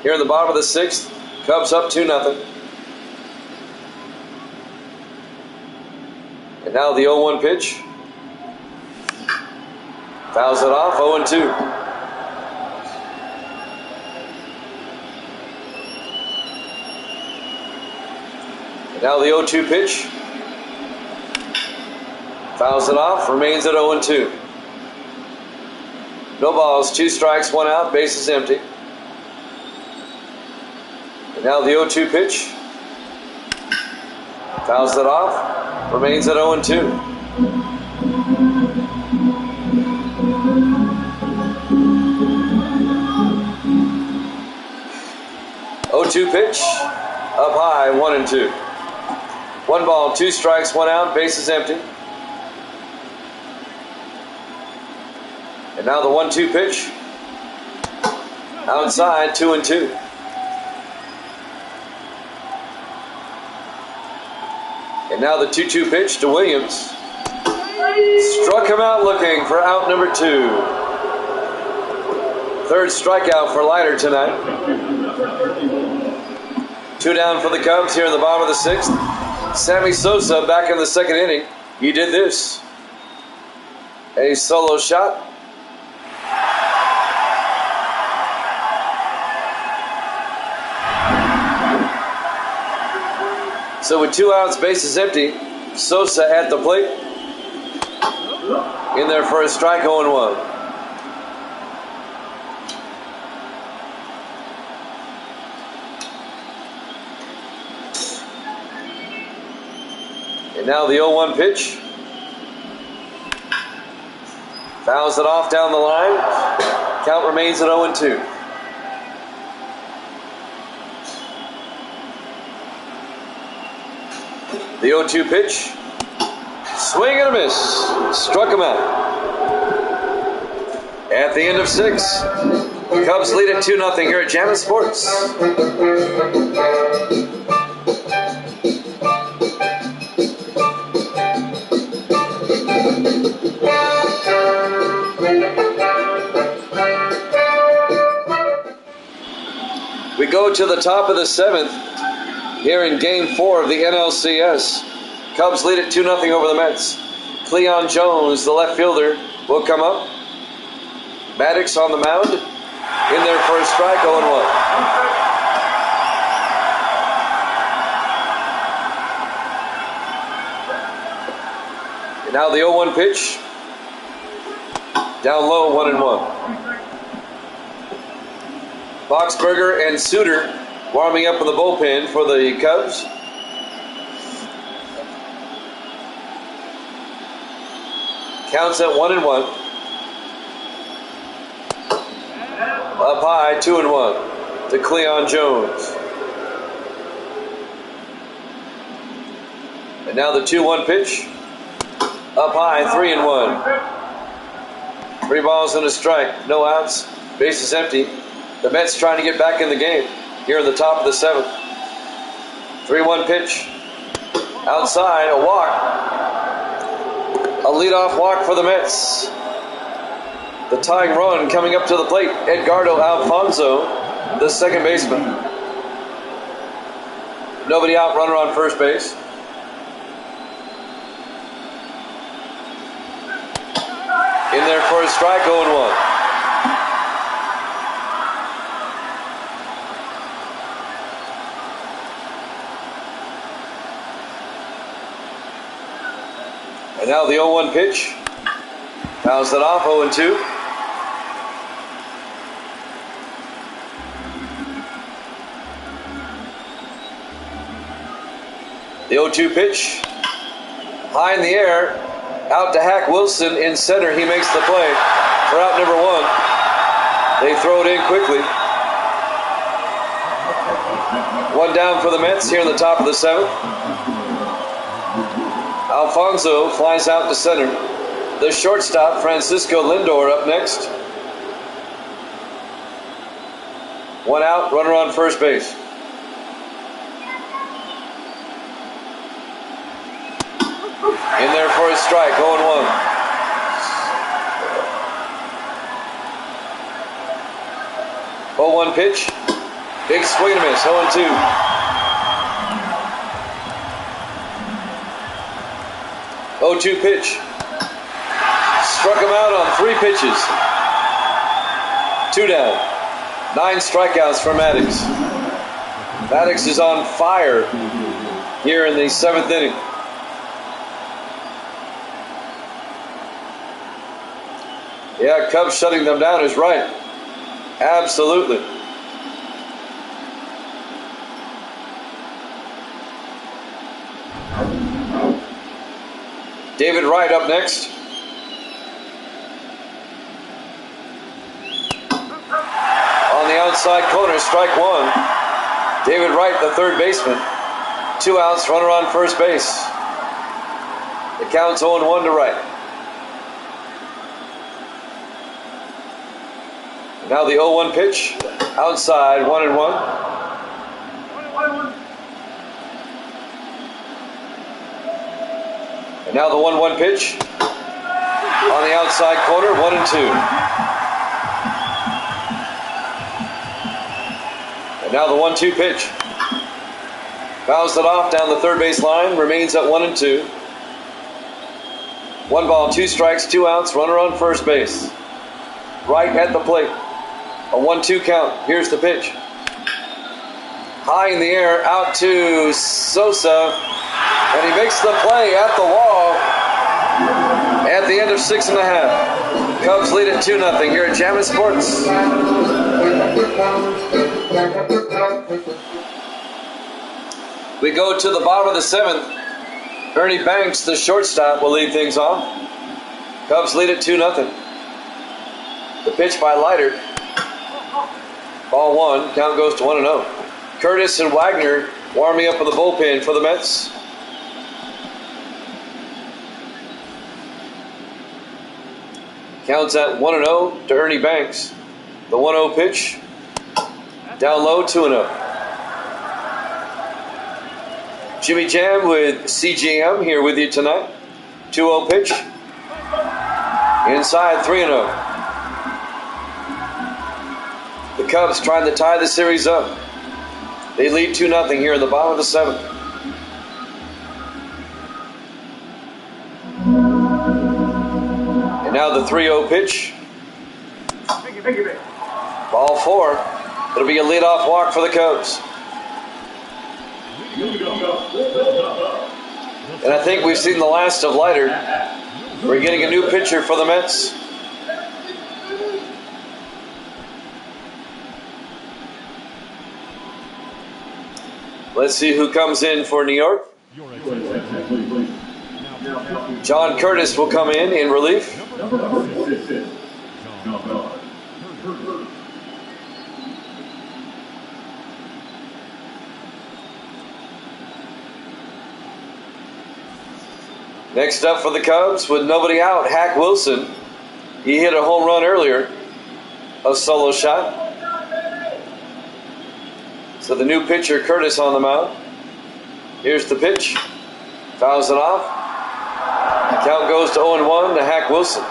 Here in the bottom of the 6th, Cubs up 2-0. And now the 0-1 pitch. Fouls it off, 0-2. And now the 0-2 pitch. Fouls it off, remains at 0-2. No balls, 2 strikes, 1 out, bases empty. And now the 0-2 pitch. Fouls it off, remains at 0-2. Pitch, up high, 1-2. 1 ball, 2 strikes, 1 out, bases empty. And now the 1-2 pitch. Outside, 2-2. And now the 2-2 pitch to Williams. Struck him out looking for out number 2. Third strikeout for Leiter tonight. 2 down for the Cubs here in the bottom of the 6th. Sammy Sosa back in the 2nd inning. He did this. A solo shot. So with 2 outs, bases empty, Sosa at the plate. In there for a strike, 0-1. And now the 0-1 pitch. Fouls it off down the line. Count remains at 0-2. The 0-2 pitch. Swing and a miss. Struck him out. At the end of 6, Cubs lead it 2-0 here at Jammin' Sports. We go to the top of the 7th here in Game 4 of the NLCS. Cubs lead it 2-0 over the Mets. Cleon Jones, the left fielder, will come up. Maddox on the mound. In there for a strike, 0-1. And now the 0-1 pitch. Down low, 1-1. Boxberger and Suter warming up in the bullpen for the Cubs. Counts at 1-1. Up high, 2-1 to Cleon Jones. And now the 2-1 pitch. Up high, 3-1. 3 balls and a strike. No outs. Bases empty. The Mets trying to get back in the game here in the top of the 7th. 3-1 pitch. Outside, a walk. A leadoff walk for the Mets. The tying run coming up to the plate. Edgardo Alfonso, the second baseman. Nobody out, runner on first base. In there for a strike, 0-1. And now the 0-1 pitch. Fouls it off, 0-2. The 0-2 pitch. High in the air. Out to Hack Wilson in center. He makes the play for out number 1. They throw it in quickly. 1 down for the Mets here in the top of the 7th. Alfonso flies out to center. The shortstop, Francisco Lindor, up next. 1 out, runner on first base. In there for a strike, 0-1. Oh, 1 pitch. Big swing and a miss, 0-2. 0-2 pitch. Struck him out on 3 pitches. 2 down. 9 strikeouts for Maddox. Maddox is on fire here in the 7th inning. Yeah, Cubs shutting them down is right. Absolutely. David Wright up next. On the outside corner, strike 1. David Wright, the third baseman. 2 outs, runner on first base. The count's 0-1 to Wright. Now the 0-1 pitch. Outside, 1-1. And now the 1-1 pitch. On the outside corner, 1-2. And now the 1-2 pitch. Fouls it off down the third base line. Remains at 1-2. 1 ball, 2 strikes, 2 outs. Runner on first base. Right at the plate. A 1-2 count. Here's the pitch. High in the air, out to Sosa. And he makes the play at the wall at the end of 6.5. Cubs lead it 2-0 here at Jammin' Sports. We go to the bottom of the 7th. Ernie Banks, the shortstop, will lead things off. Cubs lead it 2-0. The pitch by Leiter. Ball 1, count goes to 1-0. Curtis and Wagner warming up in the bullpen for the Mets. Counts at 1-0 to Ernie Banks. The 1-0 pitch. Down low, 2-0. Jimmy Jam with CGM here with you tonight. 2-0 pitch. Inside, 3-0. The Cubs trying to tie the series up. They lead 2-0 here in the bottom of the 7th. And now the 3-0 pitch. Ball 4. It'll be a leadoff walk for the Cubs. And I think we've seen the last of Leiter. We're getting a new pitcher for the Mets. Let's see who comes in for New York. John Curtis will come in relief. Next up for the Cubs with nobody out, Hack Wilson. He hit a home run earlier, a solo shot. So the new pitcher, Curtis, on the mound. Here's the pitch. Fouls it off. Count goes to 0-1 to Hack Wilson.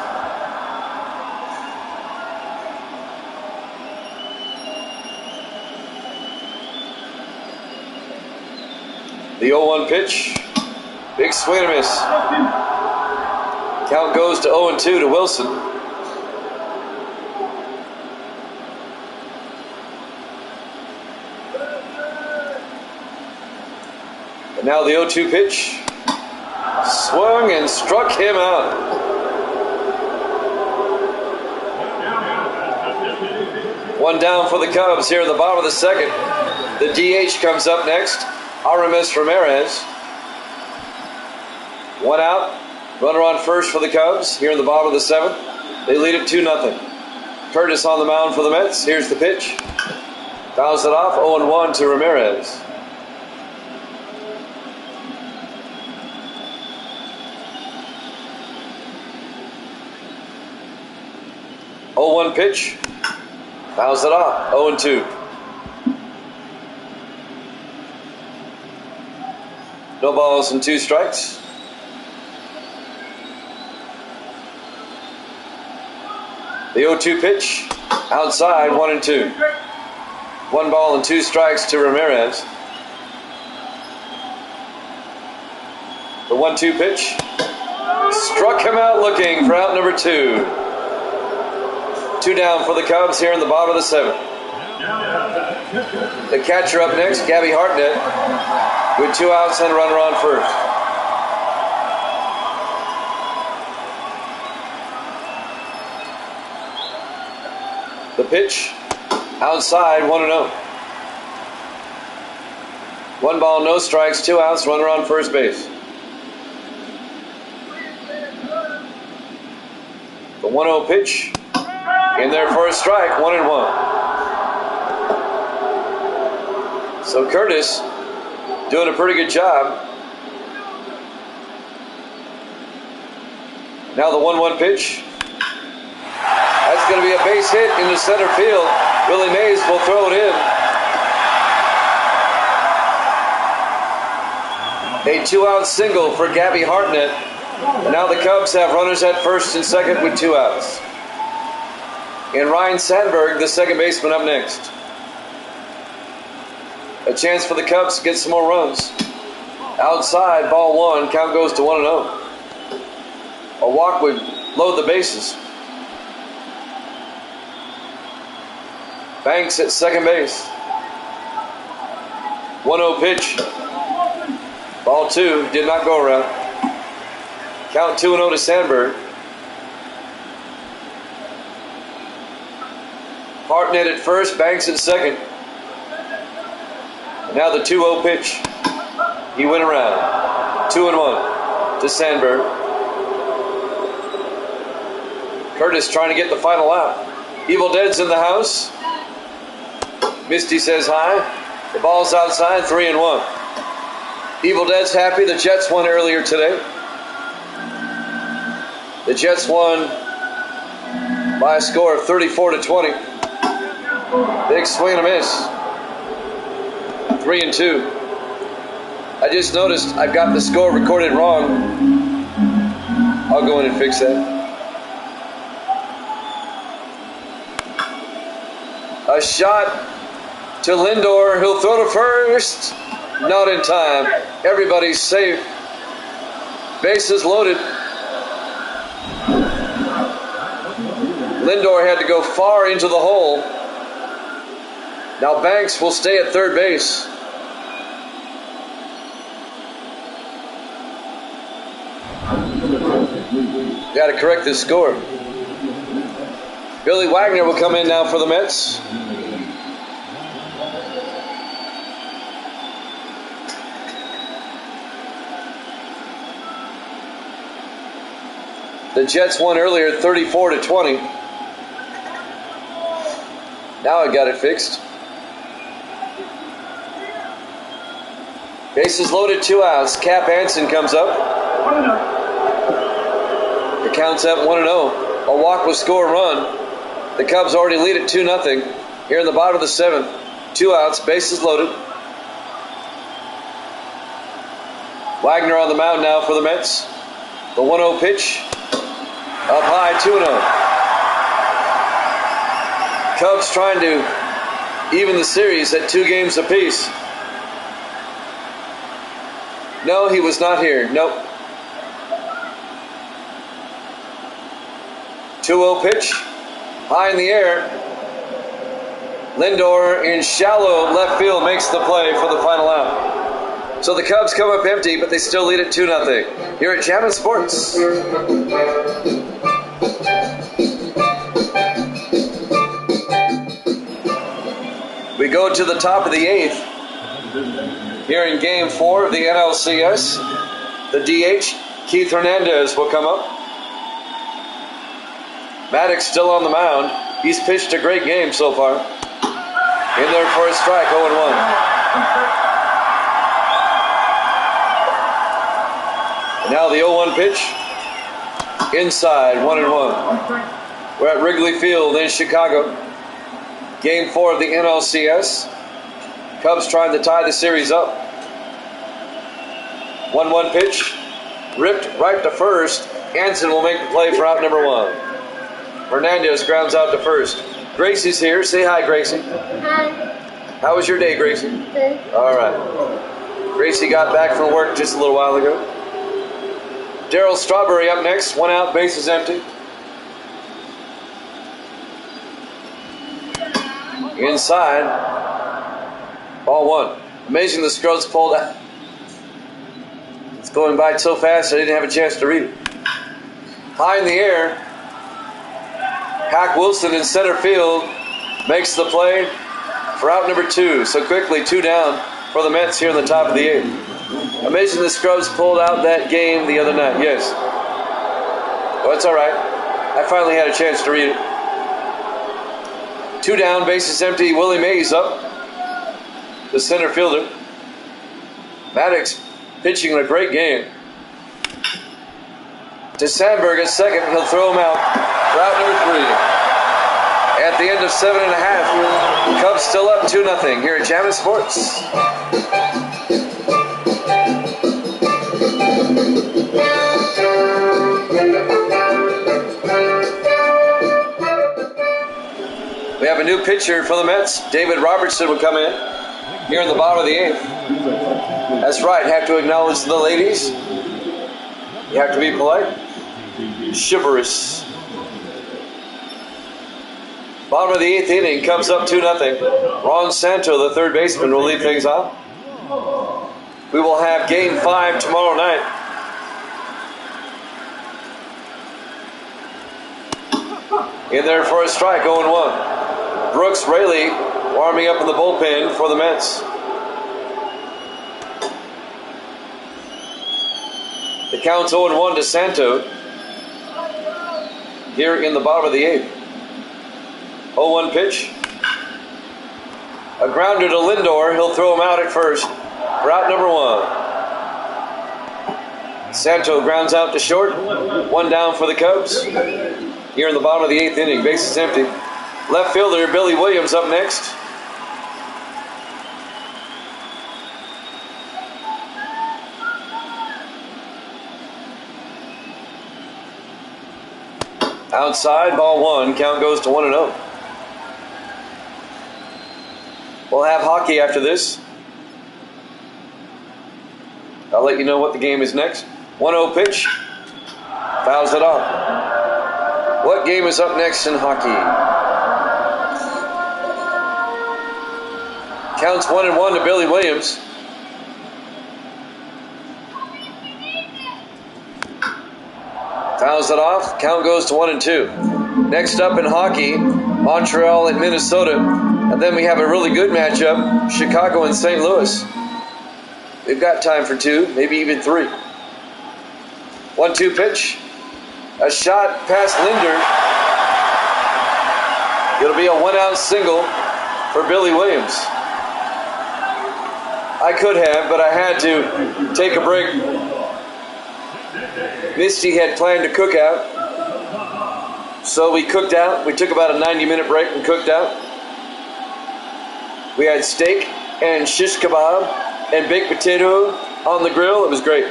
The 0-1 pitch. Big swing and miss. Count goes to 0-2 to Wilson. And now the 0-2 pitch. Swung and struck him out. One down for the Cubs here in the bottom of the second. The DH comes up next. Aramis Ramirez. One out. Runner on first for the Cubs here in the bottom of the seventh. They lead it 2-0. Curtis on the mound for the Mets. Here's the pitch. Fouls it off. 0-1 to Ramirez. Oh, 0-1 pitch. Fouls it off. 0-2. No balls and 2 strikes. The 0-2 pitch. Outside, 1-2. 1 ball and 2 strikes to Ramirez. The 1-2 pitch. Struck him out looking for out number 2. 2 down for the Cubs here in the bottom of the seventh. The catcher up next, Gabby Hartnett, with 2 outs and a runner on first. The pitch, outside, 1-0. 1 ball, no strikes, 2 outs, runner on first base. The 1-0 pitch, in there for a strike, 1-1. So Curtis doing a pretty good job. Now the 1-1 pitch. That's going to be a base hit into center field. Willie Mays will throw it in. A 2-out single for Gabby Hartnett. And now the Cubs have runners at first and second with 2 outs. And Ryan Sandberg, the second baseman, up next. A chance for the Cubs to get some more runs. Outside, ball 1, count goes to 1-0. A walk would load the bases. Banks at second base. 1-0 pitch. Ball 2, did not go around. Count 2-0 to Sandberg. Hartnett at first, Banks at second. And now the 2-0 pitch. He went around. 2-1 to Sandberg. Curtis trying to get the final out. Evil Dead's in the house. Misty says hi. The ball's outside, 3-1. Evil Dead's happy. The Jets won earlier today. The Jets won by a score of 34-20. Big swing and a miss. 3-2. I just noticed I've got the score recorded wrong. I'll go in and fix that. A shot to Lindor. He'll throw to first. Not in time. Everybody's safe. Bases loaded. Lindor had to go far into the hole. Now Banks will stay at third base. Got to correct this score. Billy Wagner will come in now for the Mets. The Jets won earlier 34-20. Now I got it fixed. Bases loaded, 2 outs. Cap Hansen comes up. The count's at 1-0. A walk will score a run. The Cubs already lead at 2-0. Here in the bottom of the 7th. 2 outs, bases loaded. Wagner on the mound now for the Mets. The 1-0 pitch. Up high, 2-0. Cubs trying to even the series at 2 games apiece. No, he was not here. Nope. 2-0 pitch. High in the air. Lindor in shallow left field makes the play for the final out. So the Cubs come up empty, but they still lead at 2-0. Here at Jammin' Sports. We go to the top of the 8th. Here in Game 4 of the NLCS. The DH, Keith Hernandez, will come up. Maddox still on the mound. He's pitched a great game so far. In there for a strike, 0-1. Now the 0-1 pitch. Inside, 1-1. We're at Wrigley Field in Chicago. Game 4 of the NLCS. Cubs trying to tie the series up. 1-1 pitch. Ripped right to first. Anson will make the play for out number 1. Hernandez grounds out to first. Gracie's here. Say hi, Gracie. Hi. How was your day, Gracie? Good. All right. Gracie got back from work just a little while ago. Darryl Strawberry up next. 1 out, bases empty. Inside. Ball 1. Amazing the scrubs pulled out. It's going by so fast I didn't have a chance to read it. High in the air. Hack Wilson in center field makes the play for out number 2. So quickly, 2 down for the Mets here in the top of the 8th. Amazing the scrubs pulled out that game the other night. Yes. Well, it's all right. I finally had a chance to read it. 2 down, bases empty. Willie Mays up. The center fielder. Maddox pitching a great game. To Sandberg at second. He'll throw him out. Route number 3. At the end of 7.5. Cubs still up 2-0 here at Jammin' Sports. We have a new pitcher for the Mets. David Robertson will come in here in the bottom of the 8th. That's right. Have to acknowledge the ladies. You have to be polite. Chivalrous. Bottom of the 8th inning, comes up 2-0. Ron Santo, the third baseman, will lead things off. We will have Game 5 tomorrow night. In there for a strike, 0-1. Brooks Raley warming up in the bullpen for the Mets. The count's 0-1 to Santo. Here in the bottom of the 8th. 0-1 pitch. A grounder to Lindor. He'll throw him out at first. Route number 1. Santo grounds out to short. 1 down for the Cubs. Here in the bottom of the 8th inning. Bases empty. Left fielder Billy Williams up next. Outside, ball 1. Count goes to 1-0. We'll have hockey after this. I'll let you know what the game is next. 1-0 pitch. Fouls it off. What game is up next in hockey? Counts 1-1 to Billy Williams. Fouls it off. Count goes to 1-2. Next up in hockey, Montreal and Minnesota. And then we have a really good matchup, Chicago and St. Louis. We've got time for 2, maybe even 3. 1-2 pitch. A shot past Linder. It'll be a 1-out single for Billy Williams. I could have, but I had to take a break Misty had planned to cook out. So we cooked out. We took about a 90-minute break and cooked out. We had steak and shish kebab and baked potato on the grill. It was great.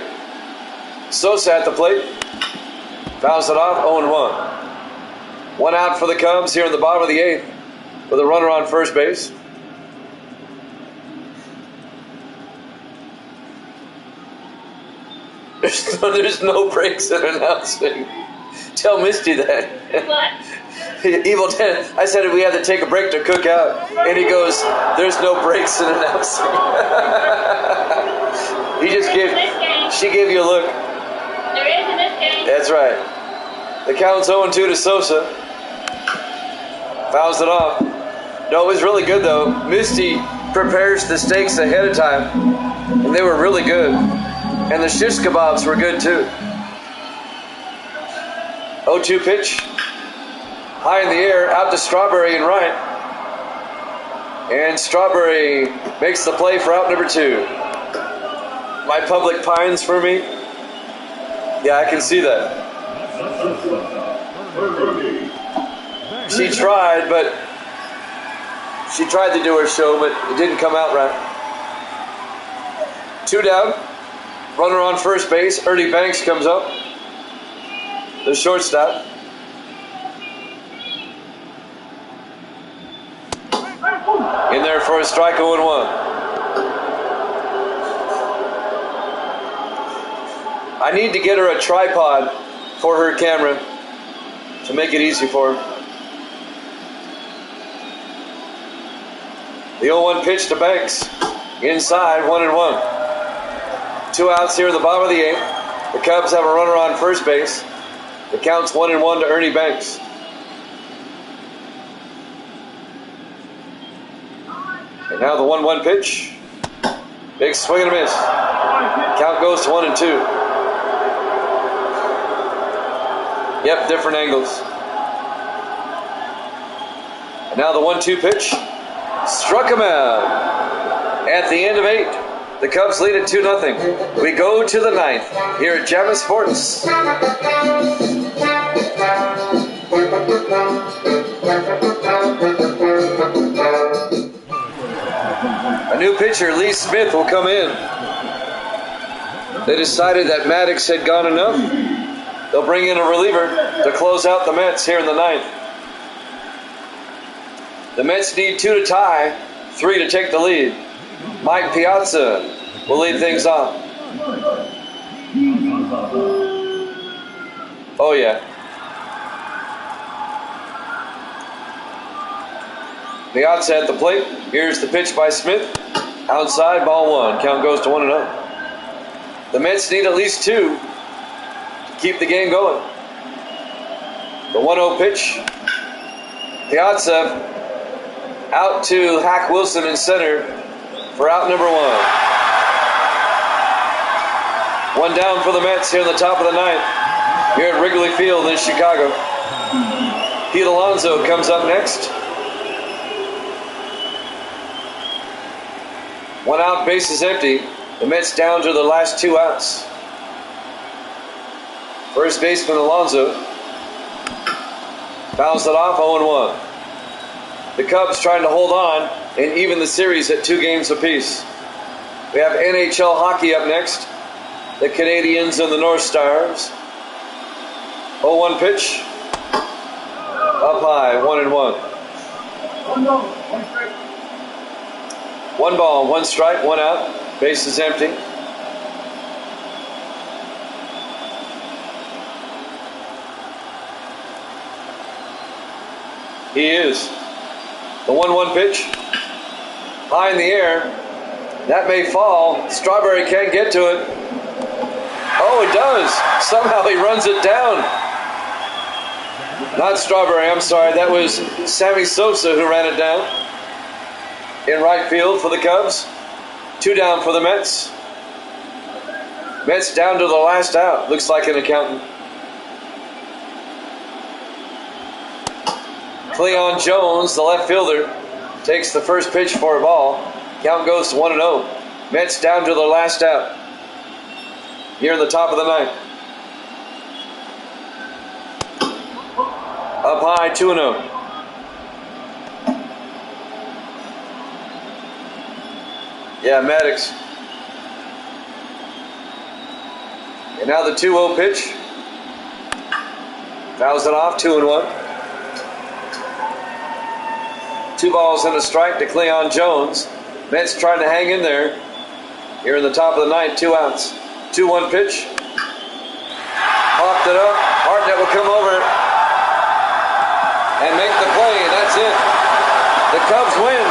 Sosa at the plate. Fouls it off, 0-1. One out for the Cubs here in the bottom of the 8th with a runner on first base. There's no breaks in announcing. Tell Misty that. What? Evil 10. I said we had to take a break to cook out. And he goes, there's no breaks in announcing. She gave you a look. There is in this game. That's right. The count's 0-2 to Sosa. Fouls it off. No, it was really good though. Misty prepares the steaks ahead of time. And they were really good. And the shish kebabs were good too. 0-2 pitch. High in the air, out to Strawberry and right. And Strawberry makes the play for out number 2. My public pines for me. Yeah, I can see that. She tried to do her show, but it didn't come out right. 2 down. Runner on first base. Ernie Banks comes up. The shortstop. In there for a strike, 0-1. I need to get her a tripod for her camera to make it easy for her. The 0-1 pitch to Banks. Inside, 1-1. 2 outs here in the bottom of the 8th. The Cubs have a runner on first base. The count's 1-1 to Ernie Banks. And now the 1-1 pitch. Big swing and a miss. Count goes to 1-2. Yep, different angles. And now the 1-2 pitch. Struck him out. At the end of 8, the Cubs lead at 2-0. We go to the 9th here at Jammin' Sports. A new pitcher, Lee Smith, will come in. They decided that Maddox had gone enough. They'll bring in a reliever to close out the Mets here in the 9th. The Mets need 2 to tie, 3 to take the lead. Mike Piazza will lead things off. Oh, yeah. Piazza at the plate. Here's the pitch by Smith. Outside, ball 1. Count goes to 1-0. The Mets need at least 2 to keep the game going. The 1-0 pitch. Piazza out to Hack Wilson in center for out number 1. 1 down for the Mets here in the top of the 9th here at Wrigley Field in Chicago. Pete Alonso comes up next. 1 out, base is empty. The Mets down to the last 2 outs. First baseman Alonso fouls it off, 0-1. The Cubs trying to hold on and even the series at 2 games apiece. We have NHL hockey up next. The Canadiens and the North Stars. 0-1 pitch. Up high, 1-1. 1 ball, 1 strike, 1 out. Base is empty. He is. The 1-1 pitch. High in the air. That may fall. Strawberry can't get to it. Oh, it does. Somehow he runs it down. Not Strawberry, I'm sorry. That was Sammy Sosa who ran it down. In right field for the Cubs. 2 down for the Mets. Mets down to the last out. Looks like an accountant. Cleon Jones, the left fielder, takes the first pitch for a ball. Count goes to 1-0. Mets down to the last out. Here in the top of the 9th. Up high, 2-0. Yeah, Maddox. And now the 2-0 pitch. Fouls it off, 2-1. 2 balls and a strike to Cleon Jones. Mets trying to hang in there. Here in the top of the ninth, 2 outs. 2-1 pitch. Popped it up. Hartnett will come over and make the play, and that's it. The Cubs win.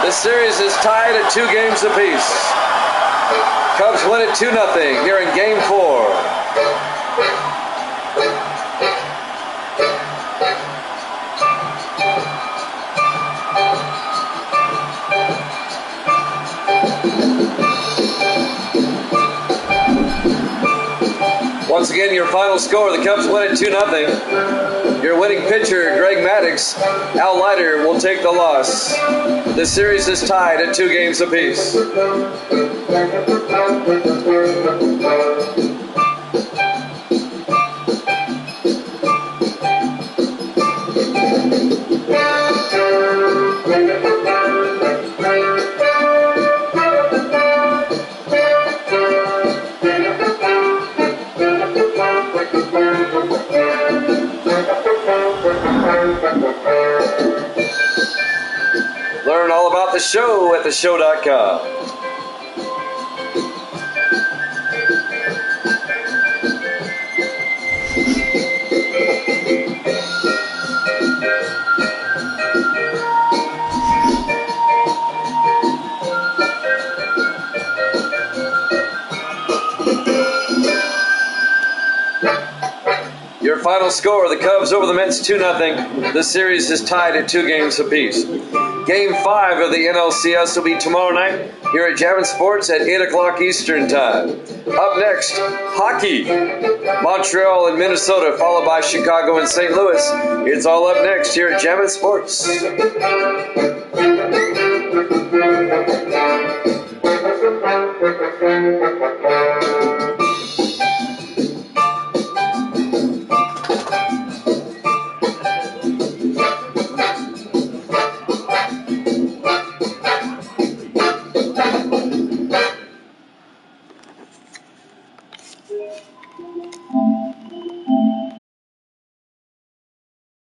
The series is tied at 2 games apiece. Cubs win it 2-0 here in Game 4. Once again, your final score, the Cubs win it 2-0. Your winning pitcher, Greg Maddux, Al Leiter will take the loss. The series is tied at 2 games apiece. Learn all about the show at theshow.com. Your final score, the Cubs over the Mets 2-0. The series is tied at 2 games apiece. Game 5 of the NLCS will be tomorrow night here at Jammin' Sports at 8 o'clock Eastern Time. Up next, hockey. Montreal and Minnesota, followed by Chicago and St. Louis. It's all up next here at Jammin' Sports.